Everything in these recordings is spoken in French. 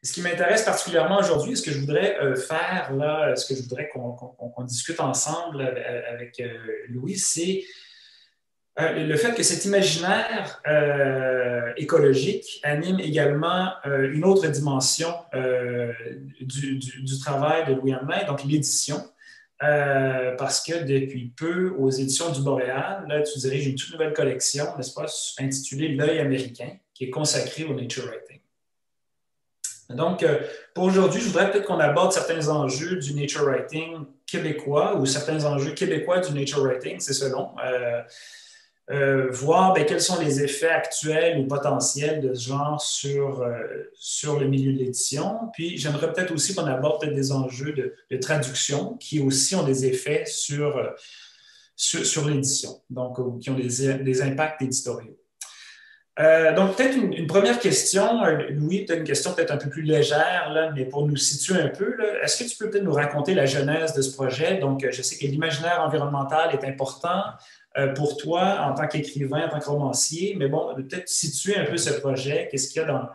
Ce qui m'intéresse particulièrement aujourd'hui, ce que je voudrais faire, là, ce que je voudrais qu'on discute ensemble avec Louis, c'est le fait que cet imaginaire écologique anime également une autre dimension du travail de Louis Hamelin, donc l'édition. Parce que depuis peu, aux éditions du Boréal, là, tu diriges une toute nouvelle collection, n'est-ce pas, intitulée L'œil américain, qui est consacrée au nature writing. Donc, pour aujourd'hui, je voudrais peut-être qu'on aborde certains enjeux du nature writing québécois ou certains enjeux québécois du nature writing, c'est selon. Voir quels sont les effets actuels ou potentiels de ce genre sur le milieu de l'édition. Puis, j'aimerais peut-être aussi qu'on aborde peut-être des enjeux de traduction qui aussi ont des effets sur l'édition, donc qui ont des impacts éditoriaux. Donc, peut-être une première question, Louis, peut-être une question peut-être un peu plus légère, là, mais pour nous situer un peu, est-ce que tu peux peut-être nous raconter la genèse de ce projet? Donc, je sais que l'imaginaire environnemental est important pour toi en tant qu'écrivain, en tant que romancier, mais bon, peut-être situer un peu ce projet, qu'est-ce qu'il y a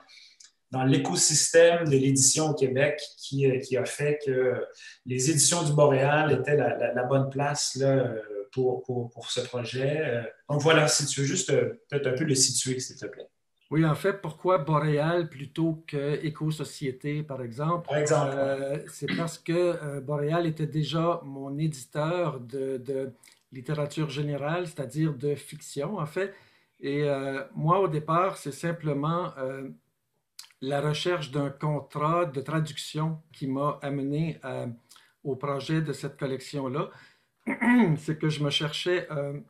dans l'écosystème de l'édition au Québec qui a fait que les éditions du Boréal étaient la bonne place là, pour ce projet. Donc voilà, si tu veux juste peut-être un peu le situer, s'il te plaît. Oui, en fait, pourquoi Boréal plutôt que Éco-Société, par exemple? Par exemple, ouais. C'est parce que Boréal était déjà mon éditeur de littérature générale, c'est-à-dire de fiction, en fait. Et moi, au départ, c'est simplement la recherche d'un contrat de traduction qui m'a amené au projet de cette collection-là. C'est que je me cherchais un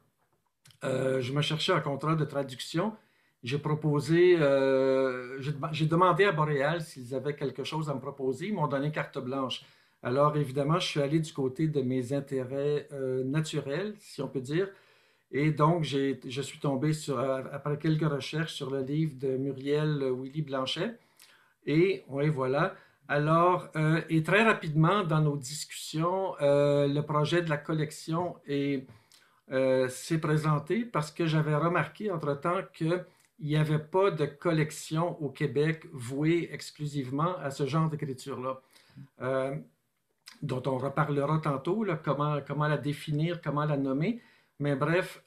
contrat de traduction. J'ai demandé à Boréal s'ils avaient quelque chose à me proposer. Ils m'ont donné carte blanche. Alors, évidemment, je suis allé du côté de mes intérêts naturels, si on peut dire. Et donc, je suis tombé après quelques recherches sur le livre de Muriel Willy Blanchet. Et oui, voilà. Alors, et très rapidement, dans nos discussions, le projet de la collection s'est présenté parce que j'avais remarqué entre-temps qu'il n'y avait pas de collection au Québec vouée exclusivement à ce genre d'écriture-là, dont on reparlera tantôt, là, comment la définir, comment la nommer. Mais bref,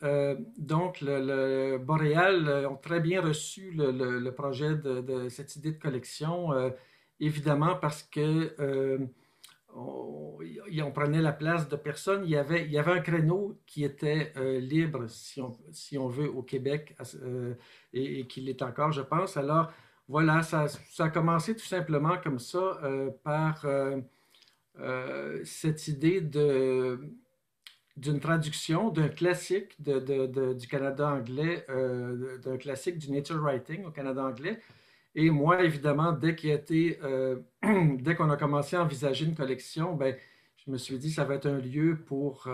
donc le Boréal ont très bien reçu le projet de cette idée de collection, évidemment parce que on prenait la place de personne. Il y avait un créneau qui était libre, si on veut, au Québec, et qu'il est encore, je pense. Alors, voilà, ça a commencé tout simplement comme ça, par cette idée d'une traduction d'un classique du Canada anglais, d'un classique du nature writing au Canada anglais. Et moi, évidemment, dès qu'on a commencé à envisager une collection, ben, je me suis dit ça va être un lieu pour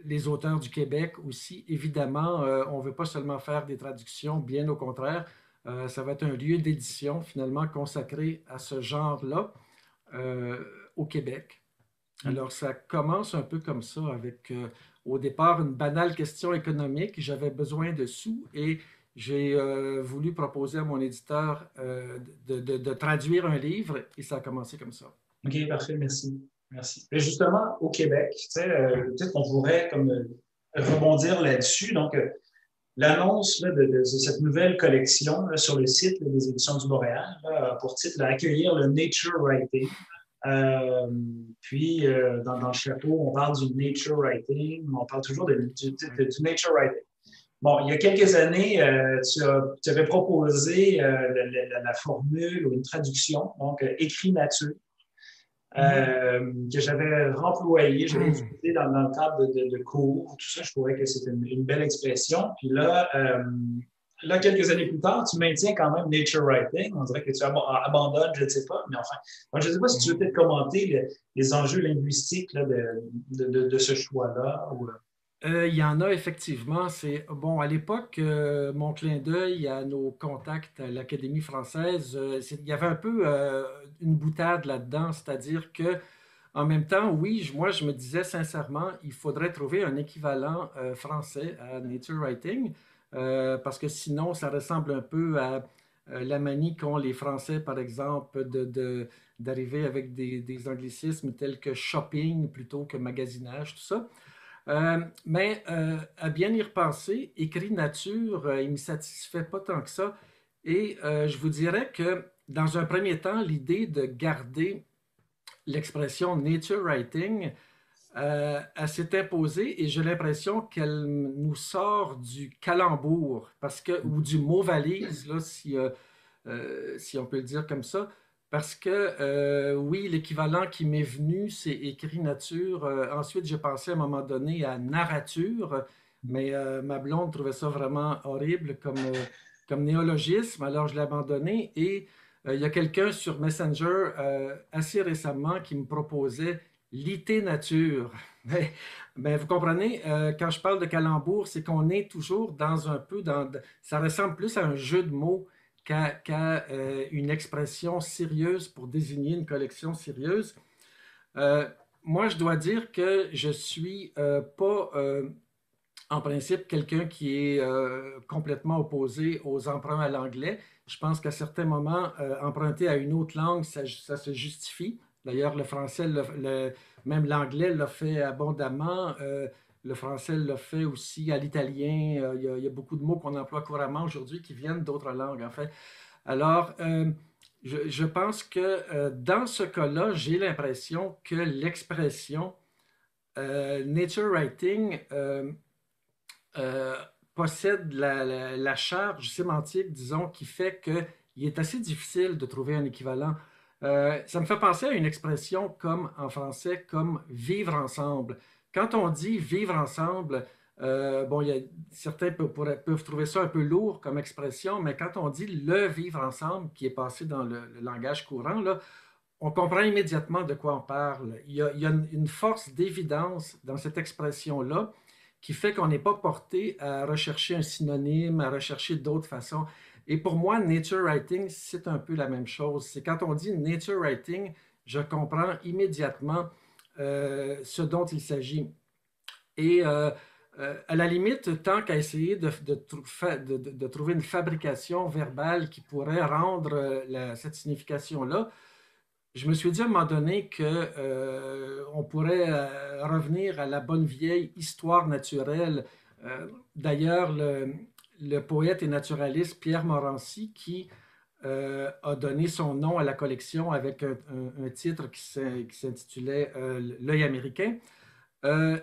les auteurs du Québec aussi. Évidemment, on ne veut pas seulement faire des traductions, bien au contraire. Ça va être un lieu d'édition finalement consacré à ce genre-là euh, au Québec. Alors, ça commence un peu comme ça, avec au départ une banale question économique. J'avais besoin de sous et j'ai voulu proposer à mon éditeur de traduire un livre et ça a commencé comme ça. OK, parfait, merci. Merci. Mais justement, au Québec, tu sais, peut-être qu'on pourrait comme, rebondir là-dessus. Donc, l'annonce là, de cette nouvelle collection là, sur le site là, des éditions du Boréal là, pour titre Accueillir le nature writing. Euh, puis, dans le chapeau, on parle du nature writing, on parle toujours du nature writing. Bon, il y a quelques années, tu avais proposé la formule ou une traduction, donc écrit nature, que j'avais remployé, j'avais utilisé dans le cadre de cours, tout ça, je trouvais que c'était une belle expression. Puis là, quelques années plus tard, tu maintiens quand même nature writing. On dirait que tu abandonnes, je ne sais pas, mais enfin. Donc, je ne sais pas si tu veux peut-être commenter les enjeux linguistiques là, de ce choix-là. Ou... Il y en a effectivement. Bon, à l'époque, mon clin d'œil à nos contacts à l'Académie française, il y avait un peu une boutade là-dedans, c'est-à-dire que en même temps, oui, moi je me disais sincèrement, il faudrait trouver un équivalent français à nature writing, parce que sinon ça ressemble un peu la manie qu'ont les Français, par exemple, d'arriver avec des anglicismes tels que shopping plutôt que magasinage, tout ça. À bien y repenser, écrit nature, il ne me satisfait pas tant que ça. Et je vous dirais que dans un premier temps, l'idée de garder l'expression nature writing, elle s'est imposée et j'ai l'impression qu'elle nous sort du calembour parce que, ou du mot valise, là, si on peut le dire comme ça. Parce que oui, l'équivalent qui m'est venu, c'est écrit nature. Ensuite, j'ai pensé à un moment donné à narrature, mais ma blonde trouvait ça vraiment horrible comme néologisme, alors je l'ai abandonné. Et il y a quelqu'un sur Messenger assez récemment qui me proposait l'ité nature. Mais vous comprenez, quand je parle de calembour, c'est qu'on est toujours dans un peu dans. Ça ressemble plus à un jeu de mots qu'à une expression sérieuse pour désigner une collection sérieuse. Euh, Moi, je dois dire que je suis pas, en principe, quelqu'un qui est complètement opposé aux emprunts à l'anglais. Je pense qu'à certains moments, emprunter à une autre langue, ça se justifie. D'ailleurs, le français, même l'anglais l'a fait abondamment. Le français l'a fait aussi à l'italien. Il y a beaucoup de mots qu'on emploie couramment aujourd'hui qui viennent d'autres langues, en fait. Alors, je pense que dans ce cas-là, j'ai l'impression que l'expression nature writing euh, possède la charge sémantique, disons, qui fait qu'il est assez difficile de trouver un équivalent. Ça me fait penser à une expression comme en français, comme vivre ensemble. Quand on dit vivre ensemble, bon, certains peuvent trouver ça un peu lourd comme expression, mais quand on dit le vivre ensemble, qui est passé dans le langage courant, là, on comprend immédiatement de quoi on parle. Il y a une force d'évidence dans cette expression-là qui fait qu'on n'est pas porté à rechercher un synonyme, à rechercher d'autres façons. Et pour moi, nature writing, c'est un peu la même chose. C'est quand on dit nature writing, je comprends immédiatement ce dont il s'agit. Et à la limite, tant qu'à essayer de trouver une fabrication verbale qui pourrait rendre cette signification-là, je me suis dit à un moment donné que on pourrait revenir à la bonne vieille histoire naturelle. D'ailleurs, le poète et naturaliste Pierre Morancy, qui a donné son nom à la collection avec un titre qui s'intitulait L'œil américain, euh,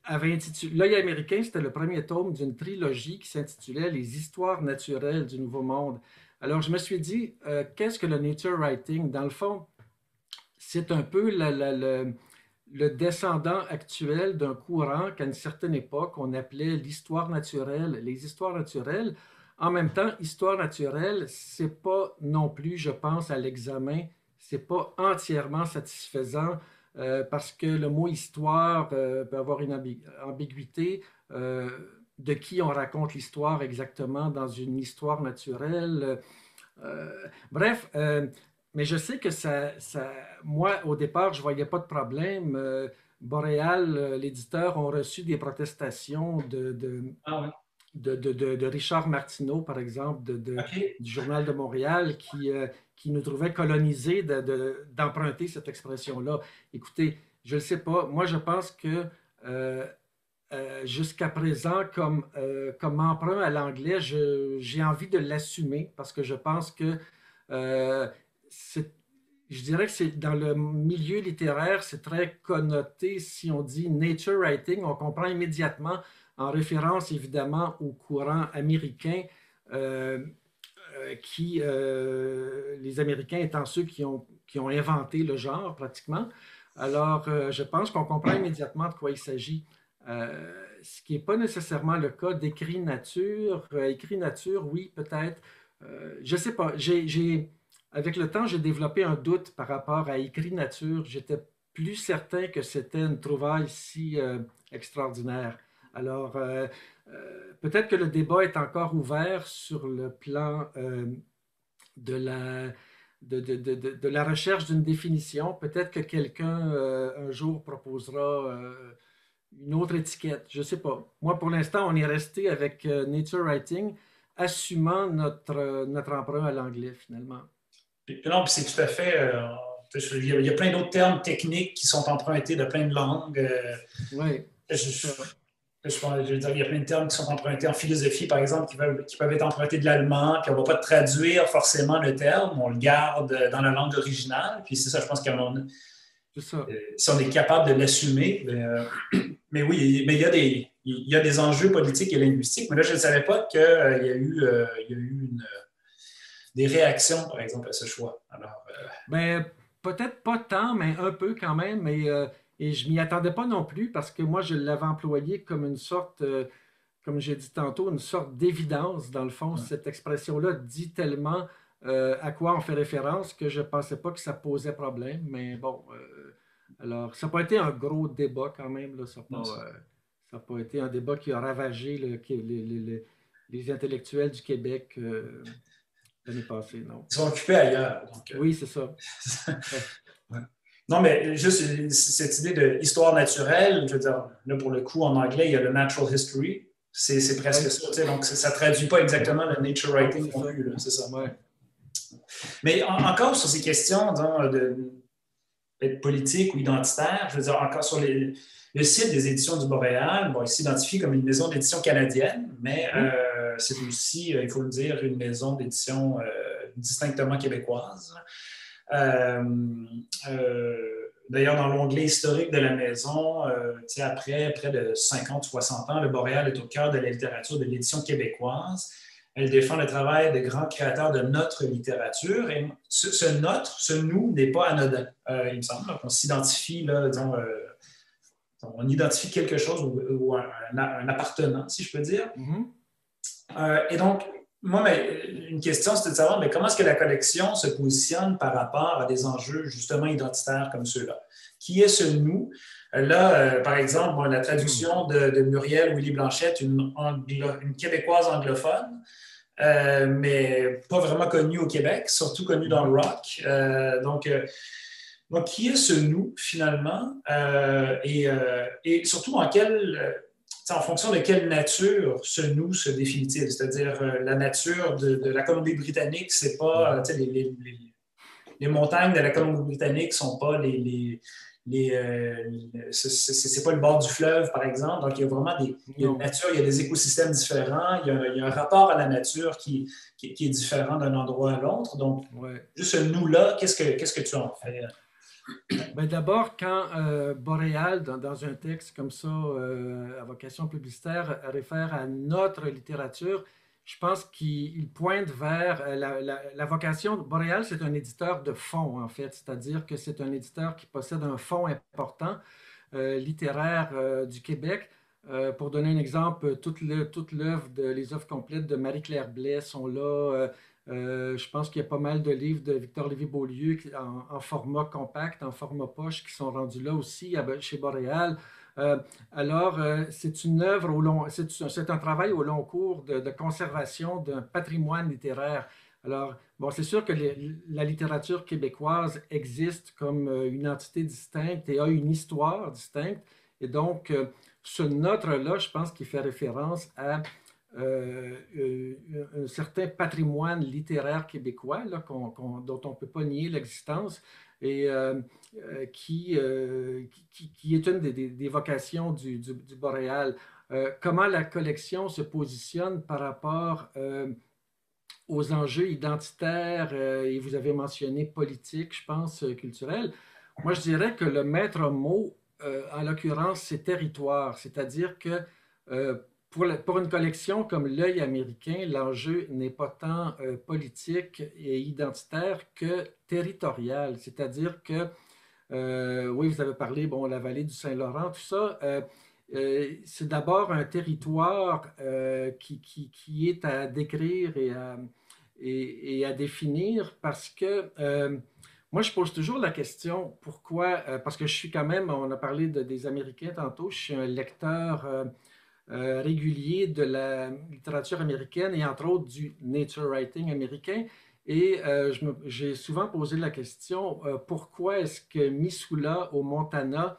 L'œil américain, c'était le premier tome d'une trilogie qui s'intitulait Les histoires naturelles du Nouveau Monde. Alors, je me suis dit, qu'est-ce que le nature writing? Dans le fond, c'est un peu le descendant actuel d'un courant qu'à une certaine époque, on appelait l'histoire naturelle. Les histoires naturelles, en même temps, histoire naturelle, c'est pas non plus, je pense, à l'examen, c'est pas entièrement satisfaisant parce que le mot histoire peut avoir une ambiguïté. De qui on raconte l'histoire exactement dans une histoire naturelle. Bref, mais je sais que moi, au départ, je ne voyais pas de problème. Boréal, l'éditeur, ont reçu des protestations Ah oui. de Richard Martineau, par exemple, OK. du Journal de Montréal, qui nous trouvait colonisés d'emprunter cette expression-là. Écoutez, je ne sais pas. Moi, je pense que euh, jusqu'à présent, comme emprunt à l'anglais, j'ai envie de l'assumer parce que je pense que euh, c'est, je dirais que c'est dans le milieu littéraire, c'est très connoté. Si on dit nature writing, on comprend immédiatement, en référence évidemment au courant américain, euh, les Américains étant ceux qui ont inventé le genre pratiquement. Alors, je pense qu'on comprend immédiatement de quoi il s'agit. Ce qui n'est pas nécessairement le cas d'écrit nature. Écrit nature, oui, peut-être. Je ne sais pas. Avec le temps, j'ai développé un doute par rapport à écrit nature. J'étais plus certain que c'était une trouvaille si extraordinaire. Alors, peut-être que le débat est encore ouvert sur le plan de la, de la recherche d'une définition. Peut-être que quelqu'un un jour proposera une autre étiquette. Je ne sais pas. Moi, pour l'instant, on est resté avec Nature Writing assumant notre emprunt à l'anglais, finalement. Puis non, puis c'est tout à fait. Il y a plein d'autres termes techniques qui sont empruntés de plein de langues. Oui, Je, c'est ça. je veux dire, il y a plein de termes qui sont empruntés en philosophie, par exemple, qui peuvent être empruntés de l'allemand, puis on ne va pas traduire forcément le terme, on le garde dans la langue originale. Puis c'est ça, je pense que C'est ça. si on est capable de l'assumer, mais oui, mais il y a des enjeux politiques et linguistiques. Mais là, je ne savais pas qu'il y a eu des réactions, par exemple, à ce choix. Alors, Ben, peut-être pas tant, mais un peu quand même. Et je m'y attendais pas non plus parce que moi, je l'avais employé comme une sorte, comme j'ai dit tantôt, une sorte d'évidence. Dans le fond, ouais. cette expression-là dit tellement à quoi on fait référence que je pensais pas que ça posait problème. Mais bon, alors, ça n'a pas été un gros débat quand même. Là. Ça n'a Non, pas, ça a pas été un débat qui a ravagé les intellectuels du Québec l'année passée, non. ils sont occupés ailleurs. Donc, Oui, c'est ça. ouais. Non, mais juste cette idée d'histoire naturelle, je veux dire, là, pour le coup, en anglais, il y a le natural history. C'est presque Oui, ça. Tu sais, donc, ça ne traduit pas exactement le nature non, writing c'est non ça. plus. Là, c'est ça. Ouais. Mais encore sur ces questions disons, d'être politique ou identitaire, je veux dire, encore sur le site des éditions du Boréal, bon, il s'identifie comme une maison d'édition canadienne, mais Mhm. c'est aussi, il faut le dire, une maison d'édition distinctement québécoise. Euh, euh, D'ailleurs, dans l'onglet historique de la maison, après près de 50-60 ans, le Boréal est au cœur de la littérature de l'édition québécoise. Elle défend le travail de grands créateurs de notre littérature. Et ce notre, ce nous, n'est pas anodin, il me semble. Donc, on s'identifie, là, disons, on identifie quelque chose ou un appartenant, si je peux dire. Mhm. Et donc, moi, une question, c'était de savoir mais comment est-ce que la collection se positionne par rapport à des enjeux justement identitaires comme ceux-là? Qui est ce nous? Là, par exemple, bon, la Mhm. traduction de Muriel Willy Blanchette, une québécoise anglophone, mais pas vraiment connue au Québec, surtout connue dans le Mhm. rock. Donc, qui est ce nous, finalement? Et surtout, en fonction de quelle nature ce nous se définit-il? C'est-à-dire, la nature de la Colombie-Britannique, c'est pas, Mhm. les montagnes de la Colombie-Britannique sont pas c'est pas le bord du fleuve, par exemple. Donc, il y a vraiment il y a une Non. nature, il y a des écosystèmes différents, il y a un rapport à la nature qui est différent d'un endroit à l'autre. Donc, Ouais. juste ce nous-là, qu'est-ce que tu en fais? Ben d'abord, quand Boréal, dans un texte comme ça, à vocation publicitaire, réfère à notre littérature, je pense qu'il pointe vers la vocation. Boréal, c'est un éditeur de fonds, en fait, c'est-à-dire que c'est un éditeur qui possède un fonds important littéraire du Québec. Pour donner un exemple, toute l'œuvre, les œuvres complètes de Marie-Claire Blais sont là. Je pense qu'il y a pas mal de livres de Victor Lévy-Beaulieu en format compact, en format poche, qui sont rendus là aussi chez Boréal. Euh, c'est une œuvre c'est un travail au long cours de conservation d'un patrimoine littéraire. Alors, bon, c'est sûr que la littérature québécoise existe comme une entité distincte et a une histoire distincte. Et donc, ce notre-là, je pense qu'il fait référence à un certain patrimoine littéraire québécois là, dont on ne peut pas nier l'existence et qui est une des vocations du Boréal. Comment la collection se positionne par rapport aux enjeux identitaires, et vous avez mentionné politique, je pense, culturel. Moi, je dirais que le maître mot, en l'occurrence, c'est territoire, c'est-à-dire que euh, pour une collection comme l'œil américain, l'enjeu n'est pas tant politique et identitaire que territorial, c'est-à-dire que oui, vous avez parlé, bon, la vallée du Saint-Laurent, tout ça. C'est d'abord un territoire qui est à décrire et à définir parce que moi, je pose toujours la question pourquoi, parce que je suis quand même, on a parlé des Américains tantôt, je suis un lecteur régulier de la littérature américaine et entre autres du nature writing américain. Et j'ai souvent posé la question pourquoi est-ce que Missoula au Montana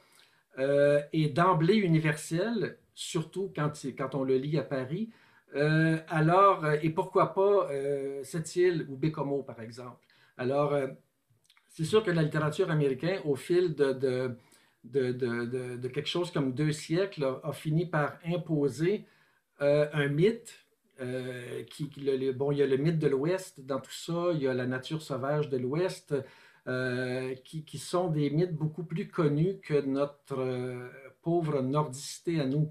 est d'emblée universel, surtout quand on le lit à Paris, Et pourquoi pas cette île ou Bécomo, par exemple. Alors, c'est sûr que la littérature américaine, au fil de quelque chose comme 2 siècles, a fini par imposer un mythe. Bon, il y a le mythe de l'Ouest dans tout ça, il y a la nature sauvage de l'Ouest, qui sont des mythes beaucoup plus connus que notre pauvre nordicité à nous.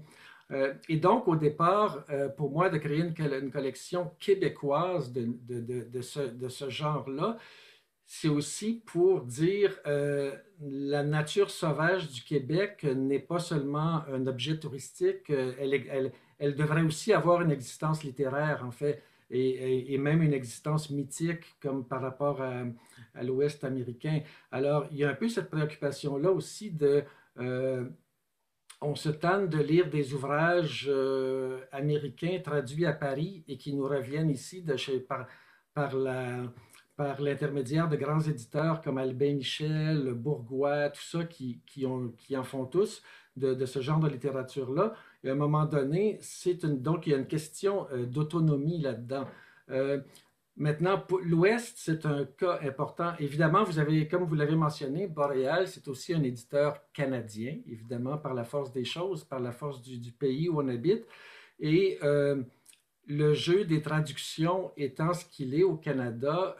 Et donc, au départ, pour moi, de créer une collection québécoise de ce genre-là, c'est aussi pour dire la nature sauvage du Québec n'est pas seulement un objet touristique, elle devrait aussi avoir une existence littéraire, en fait, et même une existence mythique, comme par rapport à l'Ouest américain. Alors, il y a un peu cette préoccupation-là aussi euh, on se tanne de lire des ouvrages américains traduits à Paris et qui nous reviennent ici par par l'intermédiaire de grands éditeurs comme Albin Michel, Bourgois, tout ça, qui en font tous de ce genre de littérature-là. Et à un moment donné, donc il y a une question d'autonomie là-dedans. Euh, Maintenant, pour l'Ouest, c'est un cas important. Évidemment, vous avez, comme vous l'avez mentionné, Boréal, c'est aussi un éditeur canadien, évidemment, par la force des choses, par la force du pays où on habite. Et le jeu des traductions étant ce qu'il est au Canada,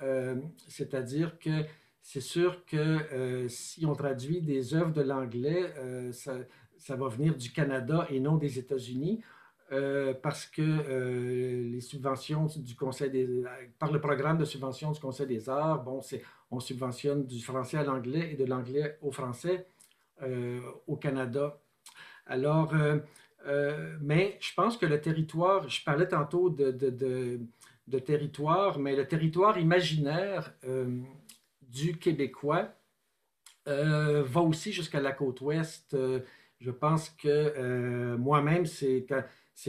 c'est-à-dire que c'est sûr que si on traduit des œuvres de l'anglais, ça va venir du Canada et non des États-Unis. Parce que les subventions du Conseil par le programme de subvention du Conseil des arts, bon, on subventionne du français à l'anglais et de l'anglais au français au Canada. Alors, mais je pense que le territoire, je parlais tantôt de territoire, mais le territoire imaginaire du Québécois va aussi jusqu'à la côte ouest. Je pense que moi-même, c'est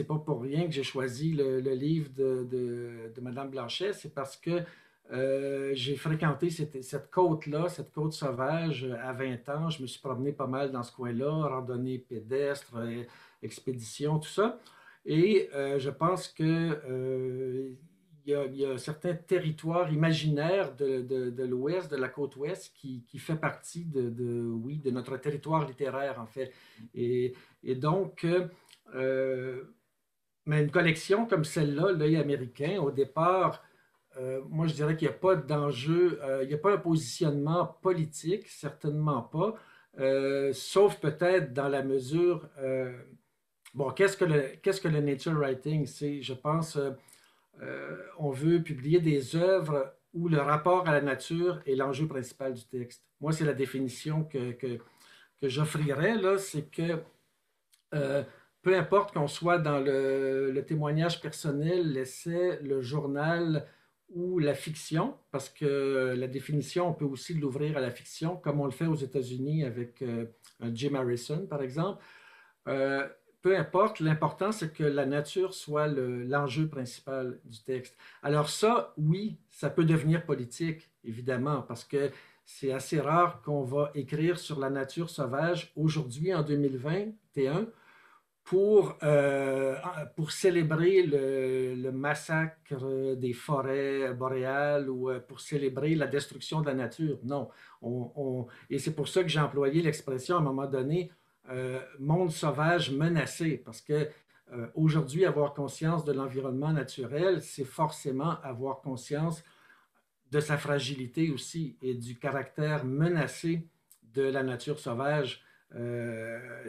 pas pour rien que j'ai choisi le livre de Madame Blanchet, c'est parce que j'ai fréquenté cette côte-là, cette côte sauvage à 20 ans. Je me suis promené pas mal dans ce coin-là, randonnée pédestre, expédition, tout ça. Et je pense que il y a certains territoires imaginaires de l'Ouest, de la côte Ouest, qui fait partie oui, de notre territoire littéraire, en fait. Et donc, mais une collection comme celle-là, L'œil américain, au départ, moi, je dirais qu'il n'y a pas d'enjeu, il n'y a pas un positionnement politique, certainement pas, sauf peut-être dans la mesure, bon, qu'est-ce que le nature writing? C'est, je pense, on veut publier des œuvres où le rapport à la nature est l'enjeu principal du texte. Moi, c'est la définition que j'offrirais, là, c'est que euh, peu importe qu'on soit dans le témoignage personnel, l'essai, le journal ou la fiction, parce que la définition, on peut aussi l'ouvrir à la fiction, comme on le fait aux États-Unis avec un Jim Harrison, par exemple. Euh, Peu importe, l'important, c'est que la nature soit l'enjeu principal du texte. Alors ça, oui, ça peut devenir politique, évidemment, parce que c'est assez rare qu'on va écrire sur la nature sauvage aujourd'hui, en 2021, pour célébrer le massacre des forêts boréales ou pour célébrer la destruction de la nature. Non. Et c'est pour ça que j'ai employé l'expression à un moment donné monde sauvage menacé, parce que aujourd'hui, avoir conscience de l'environnement naturel, c'est forcément avoir conscience de sa fragilité aussi et du caractère menacé de la nature sauvage.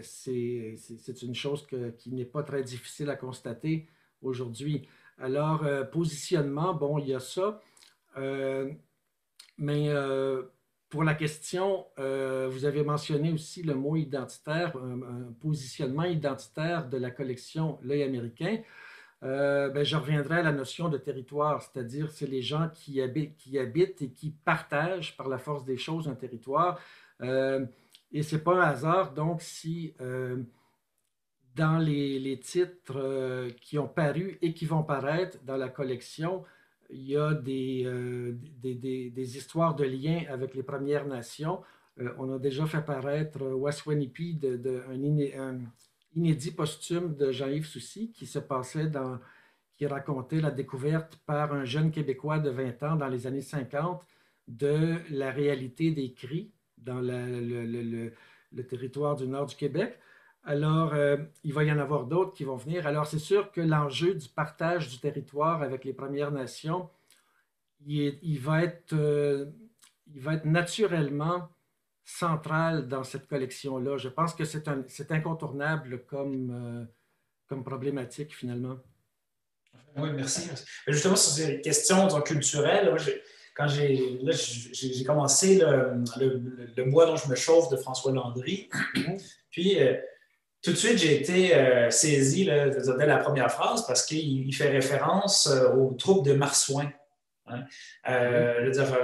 C'est une chose qui n'est pas très difficile à constater aujourd'hui. Alors, positionnement, bon, il y a ça. Euh, mais pour la question, vous avez mentionné aussi le mot identitaire, un positionnement identitaire de la collection L'œil américain. Ben, je reviendrai à la notion de territoire, c'est-à-dire c'est les gens qui habitent et qui partagent par la force des choses un territoire. Euh, et c'est pas un hasard, donc, si dans les titres qui ont paru et qui vont paraître dans la collection, il y a des histoires de liens avec les Premières Nations. On a déjà fait paraître Waswanipi, un inédit posthume de Jean-Yves Soucy qui se passait qui racontait la découverte par un jeune Québécois de 20 ans dans les années 50 de la réalité des cris dans le territoire du nord du Québec. Alors, il va y en avoir d'autres qui vont venir. Alors, c'est sûr que l'enjeu du partage du territoire avec les Premières Nations, il va être naturellement central dans cette collection-là. Je pense que c'est incontournable comme problématique, finalement. Oui, merci. Justement, sur ces questions disons, culturelles, là, quand j'ai commencé le bois dont je me chauffe de François Landry, puis tout de suite, j'ai été saisi là, dès la première phrase parce qu'il fait référence aux troupes de marsouins. Hein. Oui. Je veux dire,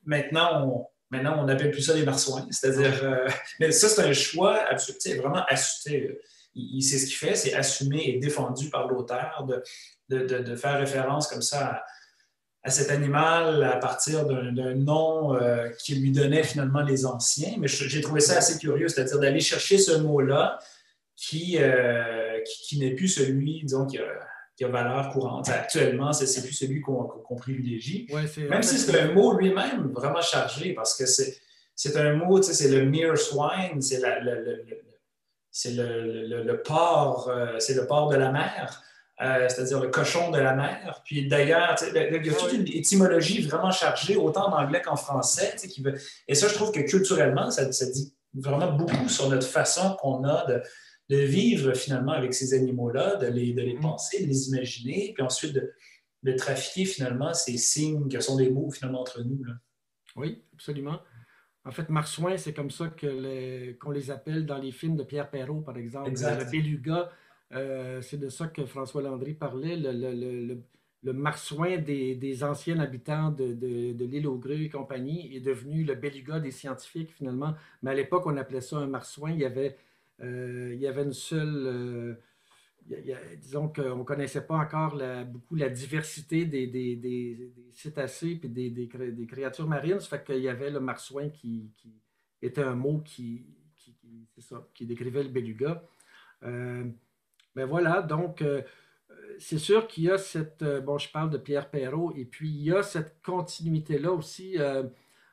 maintenant, on n'appelle plus ça des marsouins. C'est-à-dire, mais ça, c'est un choix vraiment assumé. Il sait ce qu'il fait, c'est assumé et défendu par l'auteur de faire référence comme ça à cet animal à partir d'un nom qui lui donnait finalement les anciens. Mais j'ai trouvé ça assez curieux, c'est-à-dire d'aller chercher ce mot-là qui n'est plus celui, disons, qui a valeur courante. Actuellement, c'est plus celui qu'on privilégie. Ouais, c'est en Même si fait, c'est un mot lui-même vraiment chargé, parce que c'est un mot, c'est le mere swine, c'est le porc, c'est le porc de la mer. C'est-à-dire le cochon de la mer. Puis d'ailleurs, il y a ah toute oui. une étymologie vraiment chargée, autant en anglais qu'en français. Et ça, je trouve que culturellement, ça dit vraiment beaucoup sur notre façon qu'on a de vivre finalement avec ces animaux-là, de les Mhm. penser, de les imaginer, puis ensuite de trafiquer finalement ces signes que sont des mots finalement entre nous. Là. Oui, absolument. En fait, marsouin, c'est comme ça qu'on les appelle dans les films de Pierre Perrault, par exemple. Le Exact. beluga, c'est de ça que François Landry parlait, le marsouin des anciens habitants de l'île aux Grues et compagnie est devenu le beluga des scientifiques, finalement. Mais à l'époque, on appelait ça un marsouin. Il y avait une seule... disons qu'on ne connaissait pas encore beaucoup la diversité des cétacés et des créatures marines. Ça fait qu'il y avait le marsouin qui était un mot c'est ça, qui décrivait le beluga. Euh, ben voilà, donc c'est sûr qu'il y a bon, je parle de Pierre Perrault, et puis il y a cette continuité-là aussi.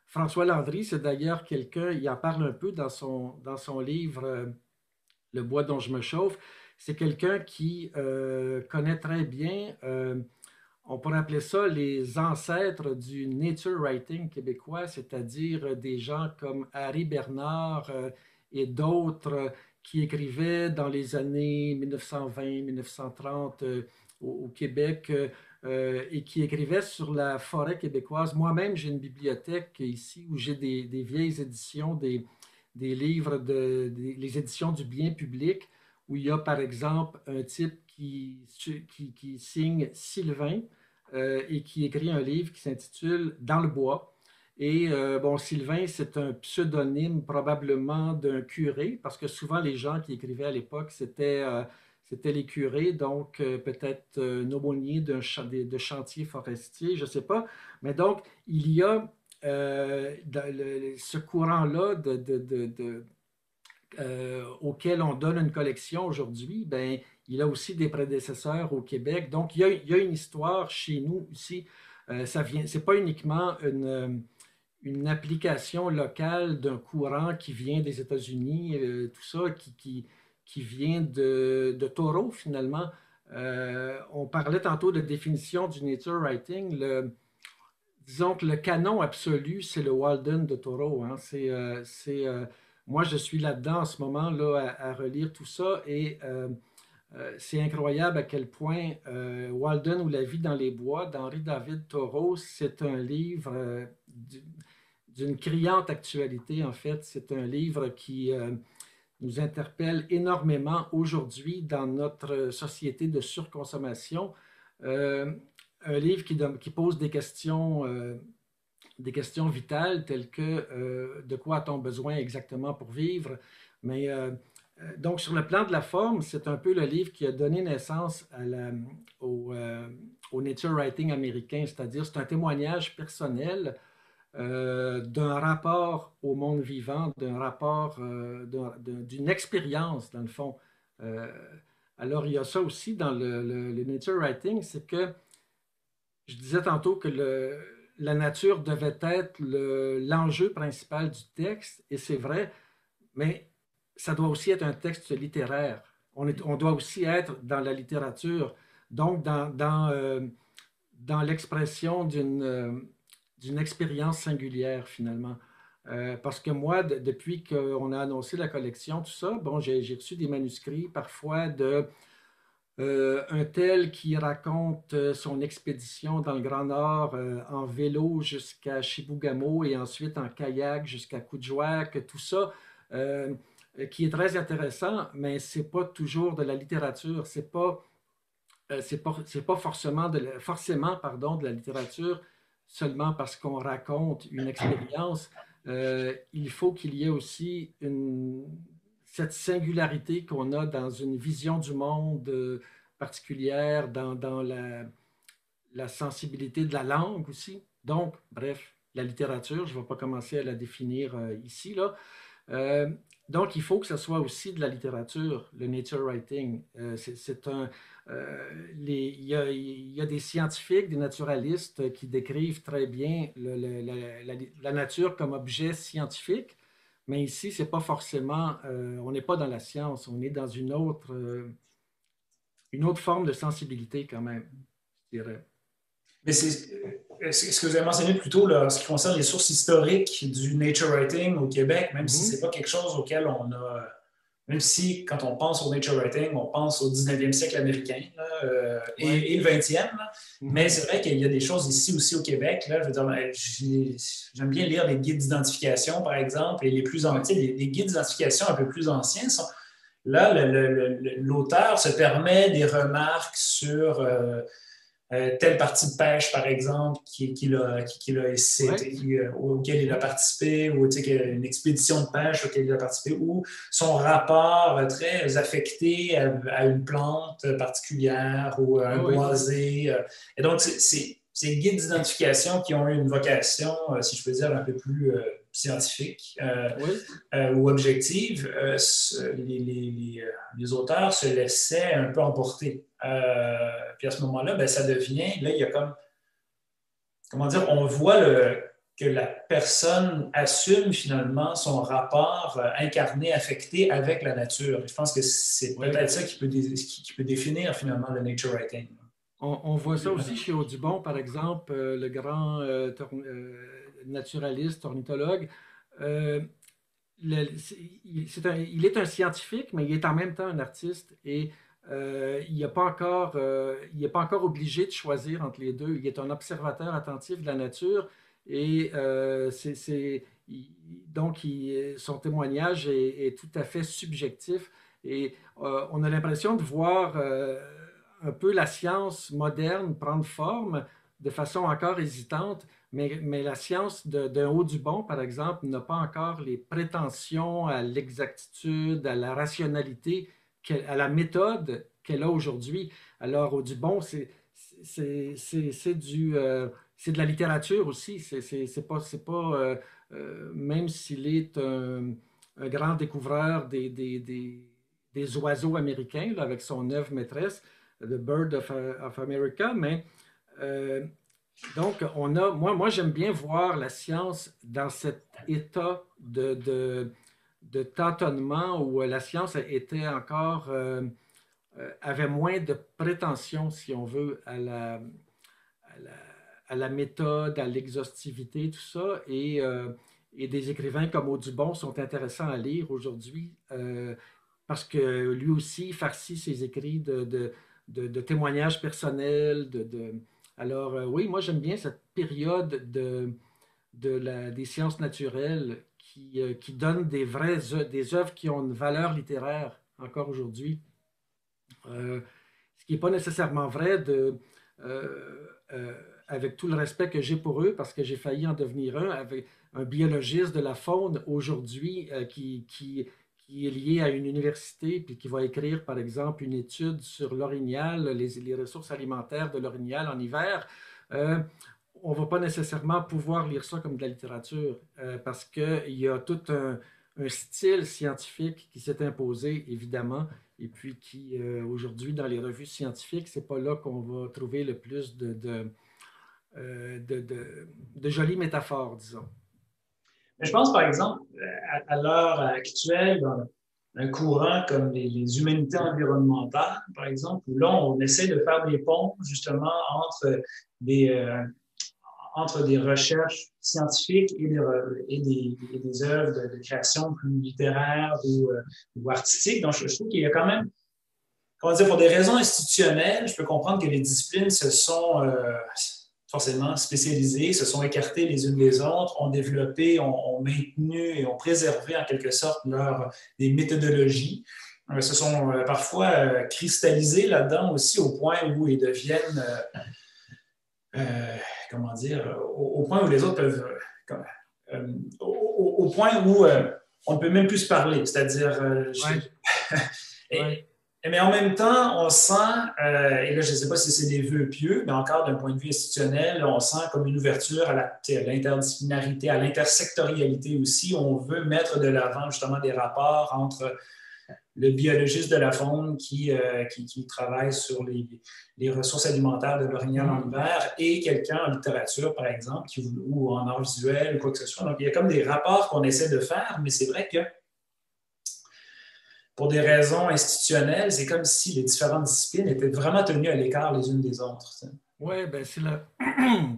François Landry, c'est d'ailleurs quelqu'un, il en parle un peu dans son livre Le bois dont je me chauffe. C'est quelqu'un qui connaît très bien, on pourrait appeler ça les ancêtres du nature writing québécois, c'est-à-dire des gens comme Harry Bernard et d'autres qui écrivaient dans les années 1920-1930 au Québec et qui écrivaient sur la forêt québécoise. Moi-même, j'ai une bibliothèque ici où j'ai des vieilles éditions, des livres, les éditions du bien public, où il y a par exemple un type qui signe Sylvain et qui écrit un livre qui s'intitule Dans le bois. Et bon, Sylvain, c'est un pseudonyme probablement d'un curé, parce que souvent les gens qui écrivaient à l'époque, c'était les curés, donc peut-être un aumônier de chantier forestier, je ne sais pas. Mais donc, il y a ce courant-là auquel on donne une collection aujourd'hui, ben, il a aussi des prédécesseurs au Québec. Donc, il y a une histoire chez nous aussi. C'est pas uniquement une application locale d'un courant qui vient des États-Unis, tout ça, qui vient de Thoreau, finalement. On parlait tantôt de définition du nature writing. Disons que le canon absolu, c'est le Walden de Thoreau. Hein. Moi, je suis là-dedans en ce moment là, à relire tout ça et c'est incroyable à quel point Walden ou La vie dans les bois d'Henri David Thoreau, c'est un livre d'une criante actualité, en fait. C'est un livre qui nous interpelle énormément aujourd'hui dans notre société de surconsommation. Euh, un livre qui pose des questions vitales telles que de quoi a-t-on besoin exactement pour vivre. Mais donc, sur le plan de la forme, c'est un peu le livre qui a donné naissance au nature writing américain, c'est-à-dire c'est un témoignage personnel d'un rapport au monde vivant, d'un rapport, d'une expérience, dans le fond, euh, Alors, il y a ça aussi dans le nature writing, c'est que je disais tantôt que la nature devait être l'enjeu principal du texte, et c'est vrai, mais ça doit aussi être un texte littéraire. On doit aussi être dans la littérature, donc dans l'expression d'une expérience singulière, finalement. Parce que moi, depuis qu'on a annoncé la collection, tout ça, bon, j'ai reçu des manuscrits parfois de un tel qui raconte son expédition dans le Grand Nord en vélo jusqu'à Chibougamau et ensuite en kayak jusqu'à Coudjouac, tout ça, euh, qui est très intéressant, mais c'est pas toujours de la littérature, c'est pas forcément pardon, de la littérature seulement parce qu'on raconte une expérience. Il faut qu'il y ait aussi cette singularité qu'on a dans une vision du monde particulière, dans la sensibilité de la langue aussi. Donc, bref, la littérature, je ne vais pas commencer à la définir ici, là. Euh, donc, il faut que ce soit aussi de la littérature, le nature writing. C'est un, il y a des scientifiques, des naturalistes qui décrivent très bien la nature comme objet scientifique, mais ici, c'est pas forcément, on n'est pas dans la science, on est dans une autre forme de sensibilité quand même, je dirais. Mais ce que vous avez mentionné plus tôt, là, en ce qui concerne les sources historiques du nature writing au Québec, même si ce Mhm. n'est pas quelque chose auquel on a. Même si, quand on pense au nature writing, on pense au 19e siècle américain là, Ouais. et le 20e. Là. Mais Mhm. c'est vrai qu'il y a des choses ici aussi au Québec. Là, je veux dire, j'aime bien lire les guides d'identification, par exemple, et les plus Ouais. anciens, les guides d'identification un peu plus anciens sont. Là, l'auteur se permet des remarques sur telle partie de pêche, par exemple, Ouais. auquel il a Mhm. participé, ou une expédition de pêche auquel il a participé, ou son rapport très affecté à une plante particulière ou à un Ouais, ouais. boisé. Et donc, ces guides d'identification qui ont eu une vocation, si je peux dire, un peu plus scientifique, Oui. ou objective, les auteurs se laissaient un peu emporter. Puis à ce moment-là, ben, ça devient, là, il y a comme, comment dire, on voit que la personne assume finalement son rapport incarné, affecté avec la nature. Et je pense que c'est Oui. peut-être ça qui peut définir finalement le nature writing. On voit ça aussi chez Audubon, par exemple, le grand naturaliste, ornithologue. Euh, il est un scientifique, mais il est en même temps un artiste et il n'est pas encore obligé de choisir entre les deux. Il est un observateur attentif de la nature et donc son témoignage est tout à fait subjectif et on a l'impression de voir un peu la science moderne prendre forme de façon encore hésitante, mais la science d'un Audubon, par exemple, n'a pas encore les prétentions à l'exactitude, à la rationalité, à la méthode qu'elle a aujourd'hui. Alors, Audubon, c'est de la littérature aussi. C'est pas même s'il est un grand découvreur des oiseaux américains, là, avec son œuvre maîtresse, The Bird of America, mais euh, donc, moi j'aime bien voir la science dans cet état de tâtonnement où la science était encore, avait moins de prétention, si on veut, à la, à la méthode, à l'exhaustivité, tout ça. Et des écrivains comme Audubon sont intéressants à lire aujourd'hui parce que lui aussi farcit ses écrits de témoignages personnels. Alors, oui, moi j'aime bien cette période des sciences naturelles qui donnent des œuvres qui ont une valeur littéraire encore aujourd'hui. Euh, Ce qui n'est pas nécessairement vrai avec tout le respect que j'ai pour eux, parce que j'ai failli en devenir avec un biologiste de la faune aujourd'hui qui est lié à une université, puis qui va écrire, par exemple, une étude sur l'orignal, les ressources alimentaires de l'orignal en hiver. Euh, on ne va pas nécessairement pouvoir lire ça comme de la littérature, parce qu'il y a tout un style scientifique qui s'est imposé, évidemment, et puis qui, aujourd'hui, dans les revues scientifiques, c'est pas là qu'on va trouver le plus de jolies métaphores, disons. Mais je pense, par exemple, à l'heure actuelle, dans un courant comme les humanités environnementales, par exemple, où là, on essaie de faire des ponts, justement, des, euh, entre des recherches scientifiques et des œuvres de création plus littéraires ou artistiques. Donc, je trouve qu'il y a quand même, comment dire, pour des raisons institutionnelles, je peux comprendre que les disciplines se sont forcément spécialisées, se sont écartées les unes des autres, ont développé, ont maintenu et ont préservé en quelque sorte des méthodologies. Se sont parfois cristallisées là-dedans aussi au point où ils deviennent comment dire, au point où les autres peuvent, au point où on ne peut même plus se parler. C'est-à-dire, Ouais, ouais. et, mais en même temps, on sent, et là, je ne sais pas si c'est des vœux pieux, mais encore d'un point de vue institutionnel, on sent comme une ouverture à l'interdisciplinarité, à l'intersectorialité aussi. On veut mettre de l'avant justement des rapports entre le biologiste de la faune qui travaille sur les ressources alimentaires de l'orignal en hiver et quelqu'un en littérature, par exemple, ou en art visuel ou quoi que ce soit. Donc, il y a comme des rapports qu'on essaie de faire, mais c'est vrai que pour des raisons institutionnelles, c'est comme si les différentes disciplines étaient vraiment tenues à l'écart les unes des autres. Ouais, ben c'est la...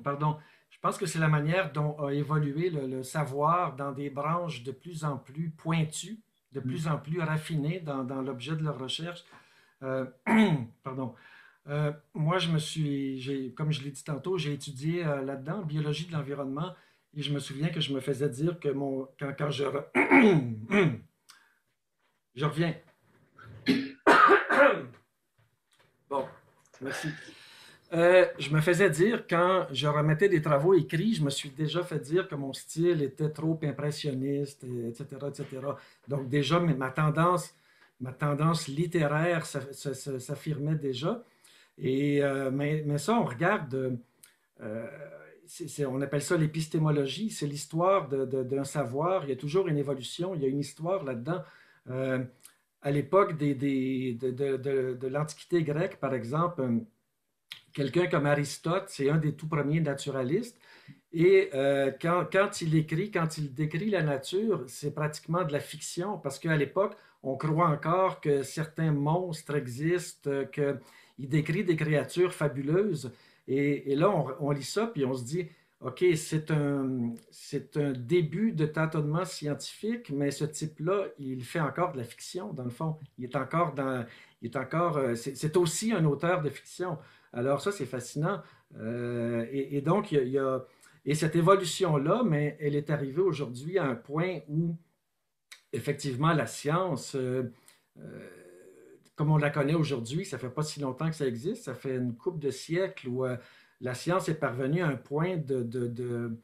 Pardon. Je pense que c'est la manière dont a évolué le savoir dans des branches de plus en plus pointues, de plus en plus raffinées dans l'objet de leur recherche. Euh, pardon. Moi, comme je l'ai dit tantôt, j'ai étudié là-dedans, biologie de l'environnement, et je me souviens que je me faisais dire que quand je reviens. Bon, merci. Je me faisais dire, quand je remettais des travaux écrits, je me suis déjà fait dire que mon style était trop impressionniste, etc., etc. Donc déjà, ma tendance littéraire s'affirmait déjà. Mais ça, on regarde, euh, on appelle ça l'épistémologie, c'est l'histoire d'un savoir. Il y a toujours une évolution, il y a une histoire là-dedans. Euh, à l'époque de l'Antiquité grecque, par exemple, quelqu'un comme Aristote, c'est un des tout premiers naturalistes. Et quand il écrit, quand il décrit la nature, c'est pratiquement de la fiction parce qu'à l'époque, on croit encore que certains monstres existent, qu'il décrit des créatures fabuleuses. Et là, on lit ça, puis on se dit, OK, c'est un début de tâtonnement scientifique, mais ce type-là, il fait encore de la fiction, dans le fond. C'est aussi un auteur de fiction. Alors ça, c'est fascinant. Et donc, et cette évolution-là, mais elle est arrivée aujourd'hui à un point où, effectivement, la science, euh, comme on la connaît aujourd'hui, ça fait pas si longtemps que ça existe, ça fait une couple de siècles où la science est parvenue à un point de, de- de-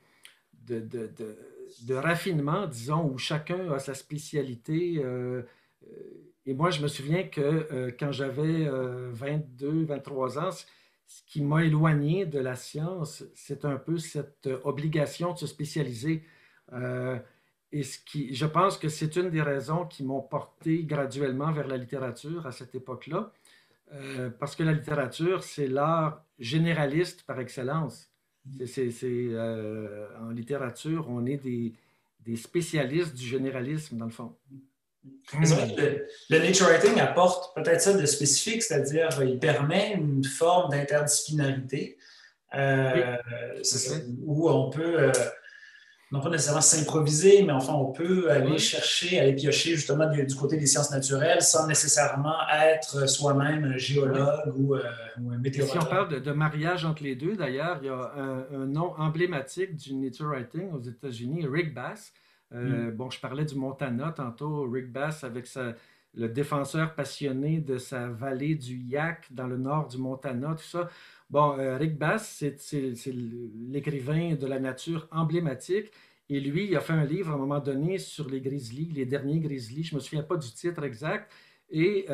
de raffinement, disons, où chacun a sa spécialité. Et moi, je me souviens que quand j'avais 23 ans, ce qui m'a éloigné de la science, c'est un peu cette obligation de se spécialiser. Euh, je pense que c'est une des raisons qui m'ont porté graduellement vers la littérature à cette époque-là, parce que la littérature, c'est l'art généraliste par excellence. En littérature, on est des spécialistes du généralisme, dans le fond. C'est vrai que le nature writing apporte peut-être ça de spécifique, c'est-à-dire il permet une forme d'interdisciplinarité Oui, euh, tout à fait. où on peut, non pas nécessairement s'improviser, mais enfin on peut aller Ouais. chercher, aller piocher justement du côté des sciences naturelles sans nécessairement être soi-même un Ouais. géologue ou un Et si on météorologue. parle de mariage entre les deux, d'ailleurs, il y a un nom emblématique du nature writing aux États-Unis, Rick Bass. Mm. Bon, je parlais du Montana tantôt, Rick Bass avec le défenseur passionné de sa vallée du Yak dans le nord du Montana, tout ça. Bon, Rick Bass, c'est l'écrivain de la nature emblématique. Et lui, il a fait un livre à un moment donné sur les grizzlies, les derniers grizzlies. Je ne me souviens pas du titre exact. Et